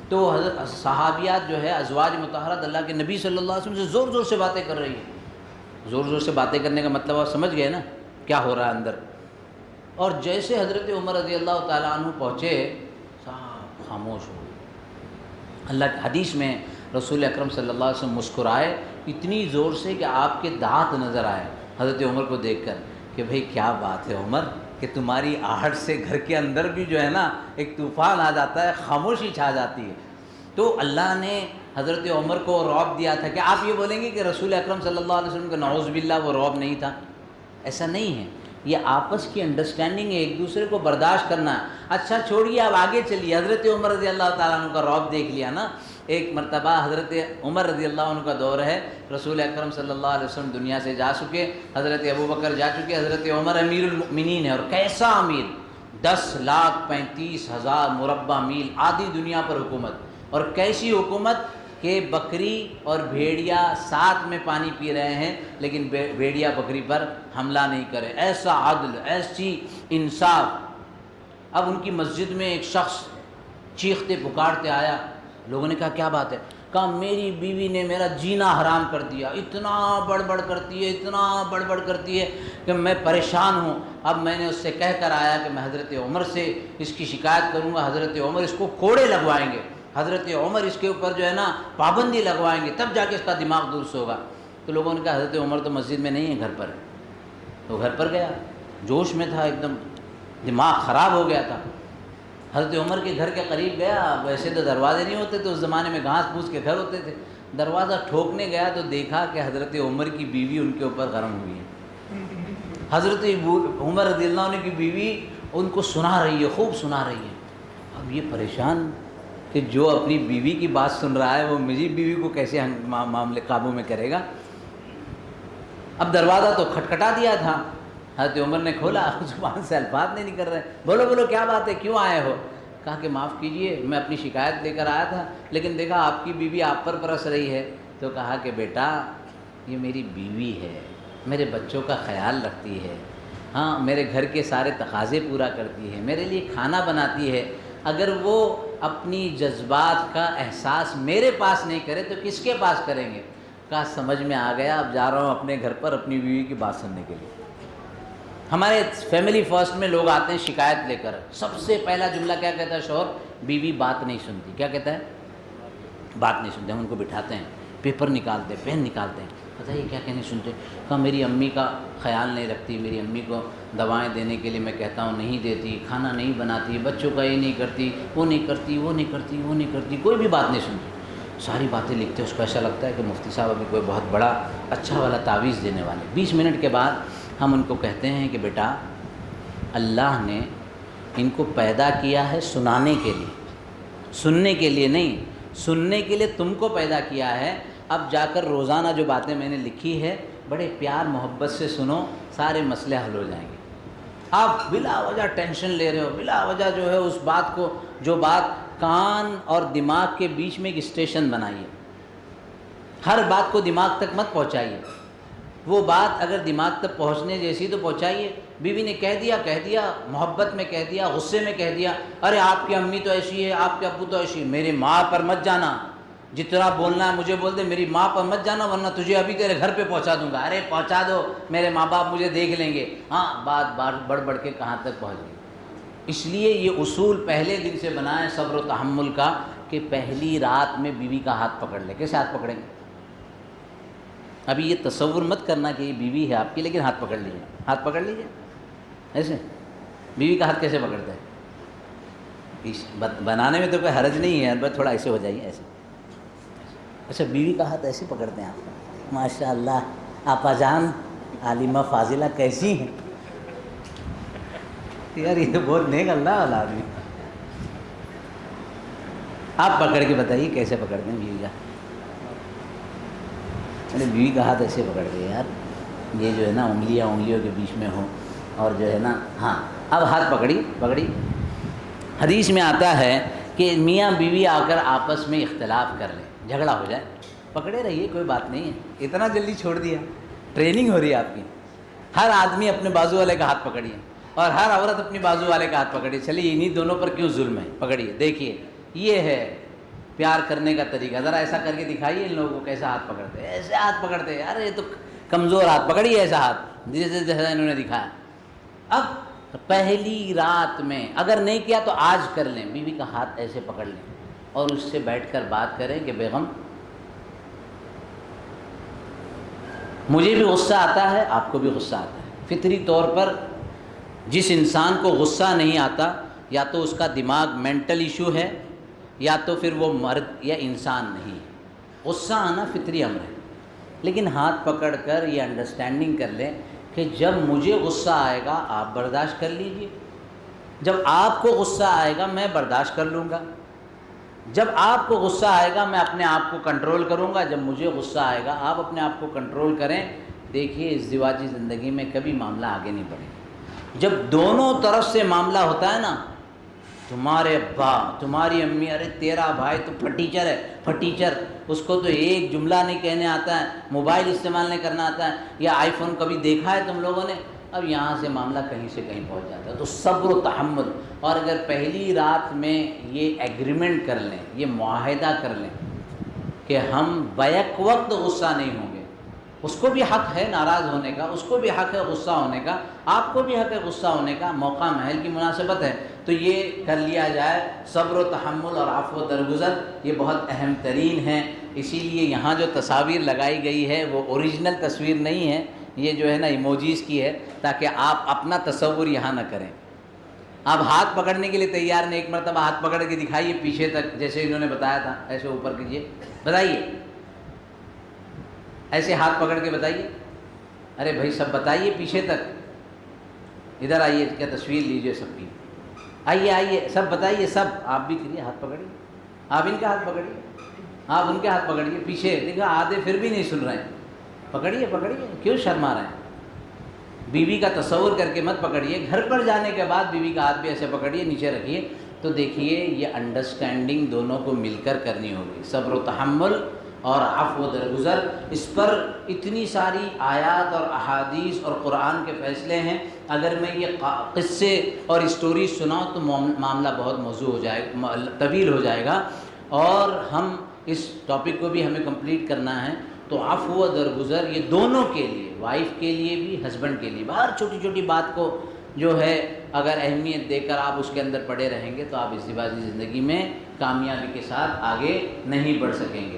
تو حضرت صحابیات جو ہے ازواج مطہرات اللہ کے نبی صلی اللہ علیہ وسلم سے زور زور سے باتیں کر رہی ہیں۔ زور زور سے باتیں کرنے کا مطلب آپ سمجھ گئے نا کیا ہو رہا ہے اندر۔ اور جیسے حضرت عمر رضی اللہ تعالیٰ عنہ پہنچے، صاحب خاموش ہو گئے۔ اللہ کی حدیث میں رسول اکرم صلی اللہ علیہ وسلم مسکرائے اتنی زور سے کہ آپ کے دانت نظر آئے حضرت عمر کو دیکھ کر، کہ بھئی کیا بات ہے عمر، کہ تمہاری آہٹ سے گھر کے اندر بھی جو ہے نا ایک طوفان آ جاتا ہے، خاموشی چھا جاتی ہے۔ تو اللہ نے حضرت عمر کو رعب دیا تھا کہ آپ یہ بولیں گے کہ رسول اکرم صلی اللہ علیہ وسلم کا نعوذ باللہ وہ رعب نہیں تھا، ایسا نہیں ہے۔ یہ آپس کی انڈرسٹینڈنگ ہے، ایک دوسرے کو برداشت کرنا ہے۔ اچھا چھوڑیے، اب آگے چلیے۔ حضرت عمر رضی اللہ تعالیٰ عنہ کا رعب دیکھ لیا نا۔ ایک مرتبہ حضرت عمر رضی اللہ عنہ کا دور ہے، رسول اکرم صلی اللہ علیہ وسلم دنیا سے جا چکے، حضرت ابوبکر جا چکے، حضرت عمر امیر المؤمنین ہے، اور کیسا امیر، 10,35,000 مربع میل آدھی دنیا پر حکومت، اور کیسی حکومت کہ بکری اور بھیڑیا ساتھ میں پانی پی رہے ہیں لیکن بھیڑیا بکری پر حملہ نہیں کرے، ایسا عدل، ایسی انصاف۔ اب ان کی مسجد میں ایک شخص چیختے پکارتے آیا، لوگوں نے کہا کیا بات ہے؟ کہا میری بیوی نے میرا جینا حرام کر دیا، اتنا بڑبڑ کرتی ہے، اتنا بڑبڑ کرتی ہے کہ میں پریشان ہوں۔ اب میں نے اس سے کہہ کر آیا کہ میں حضرت عمر سے اس کی شکایت کروں گا، حضرت عمر اس کو کوڑے لگوائیں گے، حضرت عمر اس کے اوپر جو ہے نا پابندی لگوائیں گے، تب جا کے اس کا دماغ درست ہوگا۔ تو لوگوں نے کہا حضرت عمر تو مسجد میں نہیں ہے، گھر پر ہے۔ تو گھر پر گیا، جوش میں تھا، ایک دم دماغ خراب ہو گیا تھا۔ حضرت عمر کے گھر کے قریب گیا، ویسے تو دروازے نہیں ہوتے تھے اس زمانے میں، گھاس پھوس کے گھر ہوتے تھے، دروازہ ٹھوکنے گیا تو دیکھا کہ حضرت عمر کی بیوی ان کے اوپر گرم ہوئی ہے۔ حضرت عمر رضی اللہ عنہ کی بیوی ان کو سنا رہی ہے، خوب سنا رہی ہے۔ اب یہ پریشان کہ جو اپنی بیوی کی بات سن رہا ہے وہ میری بیوی کو کیسے معاملے قابو میں کرے گا۔ اب دروازہ تو کھٹکھٹا دیا تھا، حضرت عمر نے کھولا، زبان سے الفاظ نہیں نکل رہے، بولو بولو کیا بات ہے، کیوں آئے ہو؟ کہا کہ معاف کیجئے میں اپنی شکایت لے کر آیا تھا، لیکن دیکھا آپ کی بیوی آپ پر برس رہی ہے۔ تو کہا کہ بیٹا یہ میری بیوی ہے، میرے بچوں کا خیال رکھتی ہے، ہاں میرے گھر کے سارے تقاضے پورا کرتی ہے، میرے لیے کھانا بناتی ہے، اگر وہ اپنی جذبات کا احساس میرے پاس نہیں کرے تو کس کے پاس کریں گے؟ کہا سمجھ میں آ گیا، اب جا رہا ہوں اپنے گھر پر اپنی بیوی کی بات سننے کے لیے۔ ہمارے فیملی فرسٹ میں لوگ آتے ہیں شکایت لے کر، سب سے پہلا جملہ کیا کہتا ہے شوہر؟ بیوی بات نہیں سنتی۔ کیا کہتا ہے؟ بات نہیں سنتے۔ ہم ان کو بٹھاتے ہیں، پیپر نکالتے ہیں، پین نکالتے ہیں، بتائیے کیا کہ نہیں سنتے؟ کہا میری امی کا خیال نہیں رکھتی، میری امی کو دوائیں دینے کے لیے میں کہتا ہوں نہیں دیتی، کھانا نہیں بناتی، بچوں کا یہ نہیں کرتی، وہ نہیں کرتی، وہ نہیں کرتی، وہ نہیں کرتی، کوئی بھی بات نہیں سنتی۔ ساری باتیں لکھتے، اس کو ایسا لگتا ہے کہ مفتی صاحب ابھی کوئی بہت بڑا اچھا والا تعویذ دینے والے۔ 20 منٹ کے بعد ہم ان کو کہتے ہیں کہ بیٹا اللہ نے ان کو پیدا کیا ہے سنانے کے لیے، سننے کے لیے نہیں، سننے کے لیے تم کو پیدا کیا ہے۔ اب جا کر روزانہ جو باتیں میں نے لکھی ہے بڑے پیار محبت سے سنو، سارے مسئلے حل ہو جائیں گے۔ آپ بلا وجہ ٹینشن لے رہے ہو، بلا وجہ جو ہے اس بات کو، جو بات کان اور دماغ کے بیچ میں ایک اسٹیشن بنائیے، ہر بات کو دماغ تک مت پہنچائیے، وہ بات اگر دماغ تک پہنچنے جیسی تو پہنچائیے۔ بیوی نے کہہ دیا، محبت میں کہہ دیا، غصے میں کہہ دیا، ارے آپ کی امی تو ایسی ہے، آپ کے ابو تو ایسی ہے، میری ماں پر مت جانا، جتنا بولنا ہے مجھے بول دے، میری ماں پر مت جانا ورنہ تجھے ابھی تیرے گھر پہ پہنچا دوں گا۔ ارے پہنچا دو، میرے ماں باپ مجھے دیکھ لیں گے۔ ہاں بات بڑھ بڑھ کے کہاں تک پہنچ گئی۔ اس لیے یہ اصول پہلے دن سے بنائیں صبر و تحمل کا، کہ پہلی رات میں بیوی کا ہاتھ پکڑ لے۔ کیسے ہاتھ پکڑیں گے؟ ابھی یہ تصور مت کرنا کہ یہ بیوی ہے آپ کی، لیکن ہاتھ پکڑ لیجیے، ہاتھ پکڑ لیجیے ایسے۔ بیوی کا ہاتھ کیسے پکڑتے ہیں؟ بنانے میں تو کوئی حرج نہیں ہے، بس تھوڑا ایسے ہو جائیے، ایسے۔ اچھا بیوی کا ہاتھ ایسے پکڑتے ہیں آپ؟ ماشاء اللہ آپا جان عالمہ فاضلہ کیسی ہیں یار، یہ بہت نیک اللہ والا آدمی۔ آپ پکڑ کے بتائیے کیسے پکڑتے ہیں بیوی کا؟ ارے بیوی کا ہاتھ ایسے پکڑ کے یار، یہ جو ہے نا انگلیوں کے بیچ میں ہو، اور جو ہے نا، ہاں اب ہاتھ پکڑی۔ حدیث میں آتا ہے کہ میاں بیوی آ کر آپس میں اختلاف کر لیں، جھگڑا ہو جائے، پکڑے رہیے، کوئی بات نہیں ہے، اتنا جلدی چھوڑ دیا؟ ٹریننگ ہو رہی ہے آپ کی۔ ہر آدمی اپنے بازو والے کا ہاتھ پکڑیے، اور ہر عورت اپنی بازو والے کا ہاتھ پکڑیے۔ چلیے انہی دونوں پر کیوں ظلم ہے، پکڑیے، دیکھیے یہ ہے پیار کرنے کا طریقہ۔ ذرا ایسا کر کے دکھائیے ان لوگوں کو کیسا ہاتھ پکڑتے ہیں، ایسے ہاتھ پکڑتے ہیں یار، یہ تو کمزور ہاتھ، پکڑیے ایسا ہاتھ جیسا انہوں نے دکھایا۔ اب پہلی رات میں اگر نہیں کیا تو آج کر لیں، بیوی کا ہاتھ ایسے پکڑ لیں اور اس سے بیٹھ کر بات کریں کہ بیگم مجھے بھی غصہ آتا ہے، آپ کو بھی غصہ آتا ہے۔ فطری طور پر جس انسان کو غصہ نہیں آتا یا تو اس کا دماغ مینٹل ایشو ہے، یا تو پھر وہ مرد یا انسان نہیں۔ غصہ آنا فطری امر ہے، لیکن ہاتھ پکڑ کر یہ انڈرسٹینڈنگ کر لیں کہ جب مجھے غصہ آئے گا آپ برداشت کر لیجئے، جب آپ کو غصہ آئے گا میں برداشت کر لوں گا، جب آپ کو غصہ آئے گا میں اپنے آپ کو کنٹرول کروں گا، جب مجھے غصہ آئے گا آپ اپنے آپ کو کنٹرول کریں۔ دیکھیے ازدواجی زندگی میں کبھی معاملہ آگے نہیں بڑھے گا۔ جب دونوں طرف سے معاملہ ہوتا ہے نا، تمہارے ابا تمہاری امی، ارے تیرا بھائی تو پھٹیچر ہے، پھٹیچر، اس کو تو ایک جملہ نہیں کہنے آتا ہے، موبائل استعمال نہیں کرنا آتا ہے، یا آئی فون کبھی دیکھا ہے تم لوگوں نے؟ اب یہاں سے معاملہ کہیں سے کہیں پہنچ جاتا ہے۔ تو صبر و تحمل، اور اگر پہلی رات میں یہ ایگریمنٹ کر لیں، یہ معاہدہ کر لیں کہ ہم بیک وقت غصہ نہیں ہوں گے، اس کو بھی حق ہے ناراض ہونے کا، اس کو بھی حق ہے غصہ ہونے کا، آپ کو بھی حق ہے غصہ ہونے کا، موقع محل کی مناسبت ہے، تو یہ کر لیا جائے۔ صبر و تحمل اور عفو و درگزر یہ بہت اہم ترین ہیں۔ اسی لیے یہاں جو تصاویر لگائی گئی ہے وہ اوریجنل تصویر نہیں ہے، یہ جو ہے نا ایموجیز کی ہے، تاکہ آپ اپنا تصور یہاں نہ کریں۔ آپ ہاتھ پکڑنے کے لیے تیار نہیں، ایک مرتبہ ہاتھ پکڑ کے دکھائیے پیچھے تک، جیسے انہوں نے بتایا تھا، ایسے اوپر کیجیے، بتائیے، ایسے ہاتھ پکڑ کے بتائیے، ارے بھائی سب بتائیے پیچھے تک، ادھر آئیے، کیا تصویر لیجیے سب کی، آئیے آئیے سب بتائیے، سب آپ بھی کریے، ہاتھ پکڑیے، آپ ان کے ہاتھ پکڑیے، آپ ان کے ہاتھ پکڑیے، پیچھے دیکھا آدھے پھر بھی نہیں سن رہے ہیں، پکڑیے پکڑیے، کیوں شرما رہے ہیں؟ بیوی کا تصور کر کے مت پکڑیے، گھر پر جانے کے بعد بیوی کا ہاتھ بھی ایسے پکڑیے، نیچے رکھیے، تو دیکھیے یہ انڈرسٹینڈنگ دونوں کو مل کر کرنی ہوگی، صبر و تحمل اور عفو و درگزر، اس پر اتنی ساری آیات اور احادیث اور قرآن کے فیصلے ہیں، اگر میں یہ قصے اور اسٹوری سناؤں تو معاملہ بہت موضوع ہو جائے، طویل ہو جائے گا، اور ہم اس ٹاپک کو بھی ہمیں کمپلیٹ کرنا ہے، تو عفو و درگزر یہ دونوں کے لیے، وائف کے لیے بھی، ہسبینڈ کے لیے بھی، ہر چھوٹی چھوٹی بات کو جو ہے اگر اہمیت دے کر آپ اس کے اندر پڑے رہیں گے تو آپ ازدواجی زندگی میں کامیابی کے ساتھ آگے نہیں بڑھ سکیں گے۔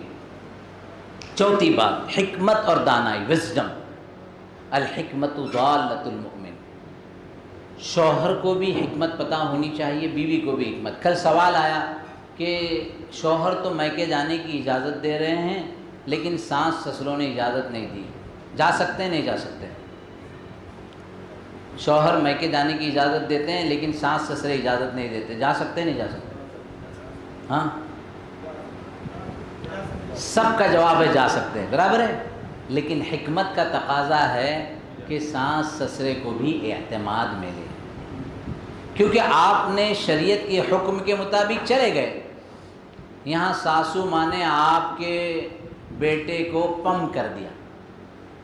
چوتھی بات، حکمت اور دانائی، وزڈم، الحکمت ضالۃ المؤمن، شوہر کو بھی حکمت پتہ ہونی چاہیے، بیوی کو بھی حکمت۔ کل سوال آیا کہ شوہر تو میکے جانے کی اجازت دے رہے ہیں لیکن ساس سسروں نے اجازت نہیں دی، جا سکتے ہیں نہیں جا سکتے؟ شوہر میکے جانے کی اجازت دیتے ہیں لیکن ساس سسرے اجازت نہیں دیتے، جا سکتے ہیں نہیں جا سکتے؟ ہاں، سب کا جواب ہے جا سکتے ہیں، برابر ہے، لیکن حکمت کا تقاضا ہے کہ ساس سسرے کو بھی اعتماد ملے، کیونکہ آپ نے شریعت کے حکم کے مطابق چلے گئے، یہاں ساسو ماں نے آپ کے بیٹے کو پم کر دیا،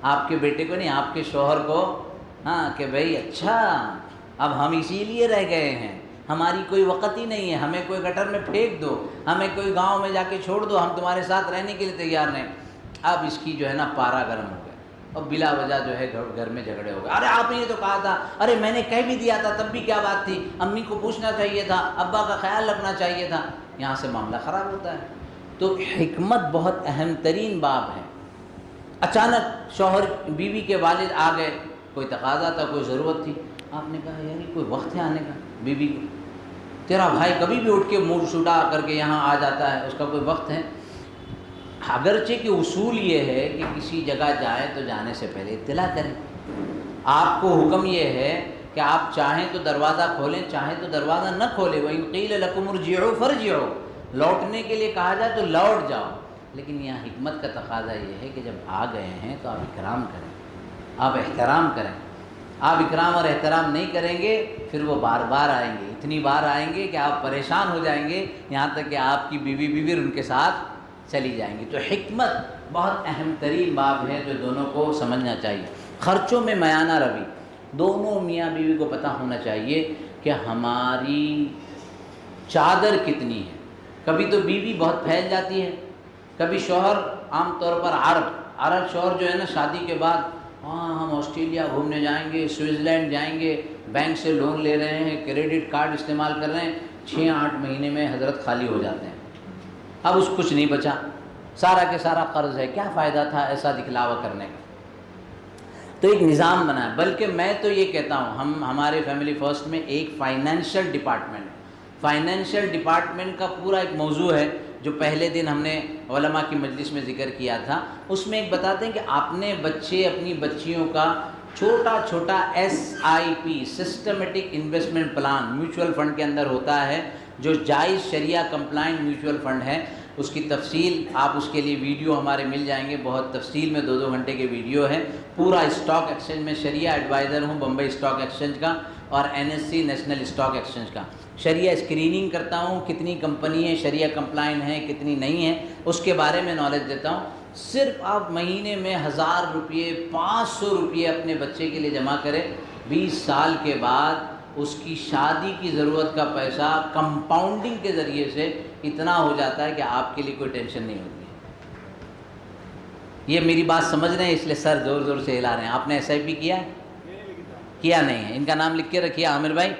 آپ کے بیٹے کو نہیں، آپ کے شوہر کو، ہاں کہ بھئی اچھا اب ہم اسی لیے رہ گئے ہیں، ہماری کوئی وقت ہی نہیں ہے، ہمیں کوئی گٹر میں پھینک دو، ہمیں کوئی گاؤں میں جا کے چھوڑ دو، ہم تمہارے ساتھ رہنے کے لیے تیار نہیں۔ اب اس کی جو ہے نا پارا گرم ہو گیا، اور بلا وجہ جو ہے گھر میں جھگڑے ہو گئے، ارے آپ نے یہ تو کہا تھا، ارے میں نے کہہ بھی دیا تھا، تب بھی کیا بات تھی، امی کو پوچھنا چاہیے تھا، ابا کا خیال رکھنا چاہیے تھا، یہاں سے معاملہ خراب ہوتا ہے۔ تو حکمت بہت اہم ترین باب ہے۔ اچانک شوہر بیوی کے والد آ گئے، کوئی تقاضا تھا، کوئی ضرورت تھی، آپ نے کہا یعنی کوئی وقت ہے آنے کا، بیوی کو، تیرا بھائی کبھی بھی اٹھ کے موڈ چھوٹا کر کے یہاں آ جاتا ہے، اس کا کوئی وقت ہے؟ اگرچہ کہ اصول یہ ہے کہ کسی جگہ جائیں تو جانے سے پہلے اطلاع کریں، آپ کو حکم یہ ہے کہ آپ چاہیں تو دروازہ کھولیں، چاہیں تو دروازہ نہ کھولیں، وَإِن قِيلَ لَكُمُ ارْجِعُوا فَارْجِعُوا، لوٹنے کے لیے کہا جائے تو لوٹ جاؤ، لیکن یہاں حکمت کا تقاضا یہ ہے کہ جب آ گئے ہیں تو آپ اکرام کریں، آپ احترام کریں، آپ اکرام اور احترام نہیں کریں گے پھر وہ بار بار آئیں گے، اتنی بار آئیں گے کہ آپ پریشان ہو جائیں گے، یہاں تک کہ آپ کی بیوی بھی ان کے ساتھ چلی جائیں گی۔ تو حکمت بہت اہم ترین باب ہے جو دونوں کو سمجھنا چاہیے۔ خرچوں میں میانہ روی، دونوں میاں بیوی کو پتہ ہونا چاہیے کہ ہماری چادر کتنی ہے۔ کبھی تو بیوی بہت پھیل جاتی ہے، کبھی شوہر، عام طور پر عرب شوہر جو ہے نا شادی کے بعد، ہاں ہم آسٹریلیا گھومنے جائیں گے، سوئٹزرلینڈ جائیں گے، بینک سے لون لے رہے ہیں، کریڈٹ کارڈ استعمال کر رہے ہیں، 6-8 مہینے میں حضرت خالی ہو جاتے ہیں، اب اس کچھ نہیں بچا، سارا کے سارا قرض ہے، کیا فائدہ تھا ایسا دکھلاوا کرنے کا؟ تو ایک نظام بنا ہے، بلکہ میں تو یہ کہتا ہوں، ہمارے فیملی فرسٹ میں ایک فائنینشیل ڈپارٹمنٹ ہے، فائنینشیل ڈپارٹمنٹ کا پورا ایک موضوع ہے جو پہلے دن ہم نے علماء کی مجلس میں ذکر کیا تھا، اس میں ایک بتاتے ہیں کہ اپنے بچے اپنی بچیوں کا چھوٹا چھوٹا SIP، systematic investment plan, mutual fund کے اندر ہوتا ہے، جو جائز شریعہ کمپلائنٹ میوچول فنڈ ہے، اس کی تفصیل آپ اس کے لیے ویڈیو ہمارے مل جائیں گے، بہت تفصیل میں 2 گھنٹے کے ویڈیو ہے، پورا اسٹاک ایکسچینج میں شریعہ ایڈوائزر ہوں، بمبئی اسٹاک ایکسچینج کا اور NSE نیشنل اسٹاک ایکسچینج کا، شریعہ اسکریننگ کرتا ہوں، کتنی کمپنی ہیں شریعہ کمپلائنٹ ہیں، کتنی نہیں ہیں، اس کے بارے میں نالج دیتا ہوں۔ صرف آپ مہینے میں 1000 روپئے 500 روپئے اپنے بچے کے لیے جمع کریں، 20 سال کے بعد اس کی شادی کی ضرورت کا پیسہ کمپاؤنڈنگ کے ذریعے سے اتنا ہو جاتا ہے کہ آپ کے لیے کوئی ٹینشن نہیں ہوتی ہے۔ یہ میری بات سمجھ رہے ہیں، اس لیے سر زور زور سے ہلا رہے ہیں۔ آپ نے SIP کیا ہے؟ کیا نہیں ہے؟ ان کا نام لکھ کے رکھیے، عامر بھائی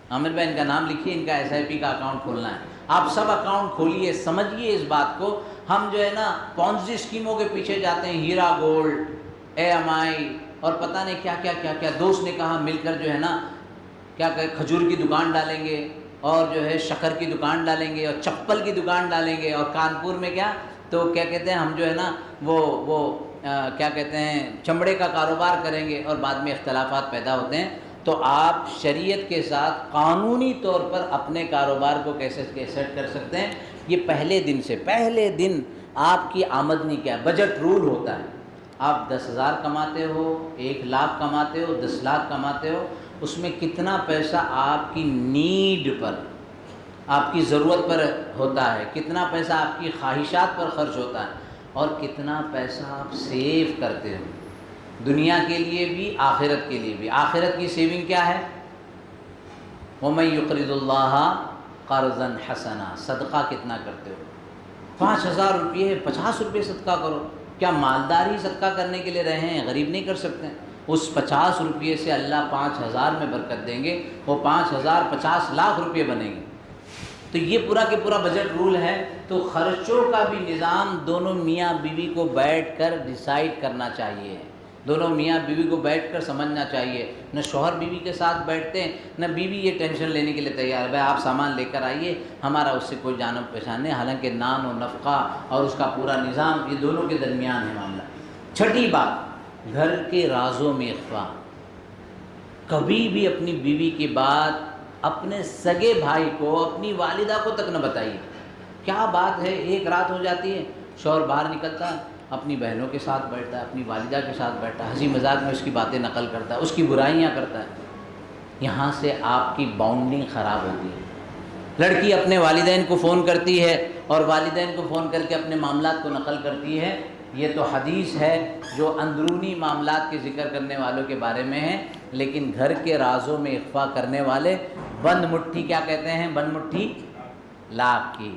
ان کا نام لکھیے، ان کا SIP کا اکاؤنٹ کھولنا ہے۔ آپ سب اکاؤنٹ کھولیے، سمجھیے اس بات کو۔ ہم جو ہے نا پونزی اسکیموں کے پیچھے جاتے ہیں، ہیرا گولڈ، AMI اور پتہ نہیں کیا کیا دوست نے کہا مل کر جو ہے نا کیا کہ کھجور کی دکان ڈالیں گے اور جو ہے شکر کی دکان ڈالیں گے اور چپل کی دکان ڈالیں گے، اور کانپور میں کیا تو کیا کہتے ہیں ہم جو ہے نا وہ کیا کہتے ہیں چمڑے کا کاروبار کریں گے، اور بعد میں اختلافات پیدا ہوتے ہیں۔ تو آپ شریعت کے ساتھ قانونی طور پر اپنے کاروبار کو کیسے سیٹ کر سکتے ہیں؟ یہ پہلے دن آپ کی آمدنی کیا ہے، بجٹ رول ہوتا ہے۔ آپ 10,000 کماتے ہو، 1,00,000 کماتے ہو، 10 لاکھ کماتے ہو، اس میں کتنا پیسہ آپ کی نیڈ پر، آپ کی ضرورت پر ہوتا ہے، کتنا پیسہ آپ کی خواہشات پر خرچ ہوتا ہے، اور کتنا پیسہ آپ سیو کرتے ہو، دنیا کے لیے بھی آخرت کے لیے بھی۔ آخرت کی سیونگ کیا ہے؟ وَمَن يُقْرِضُ اللَّهَ قَرْضًا حَسَنًا، صدقہ کتنا کرتے ہو؟ 5,000 روپئے 50 روپئے صدقہ کرو۔ کیا مالدار ہی صدقہ کرنے کے لیے رہے ہیں؟ غریب نہیں کر سکتے؟ اس 50 روپئے سے اللہ 5,000 میں برکت دیں گے، وہ 5,000 50 لاکھ روپئے بنیں گے۔ تو یہ پورا کے پورا بجٹ رول ہے۔ تو خرچوں کا بھی نظام دونوں میاں بیوی کو بیٹھ کر ڈیسائیڈ کرنا چاہیے، دونوں میاں بیوی کو بیٹھ کر سمجھنا چاہیے۔ نہ شوہر بیوی کے ساتھ بیٹھتے ہیں، نہ بیوی یہ ٹینشن لینے کے لیے تیار ہے، بھائی آپ سامان لے کر آئیے، ہمارا اس سے کوئی جانب پہچان نہیں، حالانکہ نان و نفقہ اور اس کا پورا نظام یہ دونوں کے درمیان ہے معاملہ۔ چھٹی بات، گھر کے رازوں میں اخفا۔ کبھی بھی اپنی بیوی کی بات اپنے سگے بھائی کو، اپنی والدہ کو تک نہ بتائیے۔ کیا بات ہے، ایک رات ہو جاتی ہے، شوہر باہر نکلتا ہے، اپنی بہنوں کے ساتھ بیٹھتا ہے، اپنی والدہ کے ساتھ بیٹھتا ہے، ہنسی مذاق میں اس کی باتیں نقل کرتا ہے، اس کی برائیاں کرتا ہے۔ یہاں سے آپ کی باؤنڈنگ خراب ہوتی ہے۔ لڑکی اپنے والدین کو فون کرتی ہے اور والدین کو فون کر کے اپنے معاملات کو نقل کرتی ہے۔ یہ تو حدیث ہے جو اندرونی معاملات کے ذکر کرنے والوں کے بارے میں ہے، لیکن گھر کے رازوں میں اخفا کرنے والے بند مٹھی کیا کہتے ہیں؟ بند مٹھی لاکھ کی۔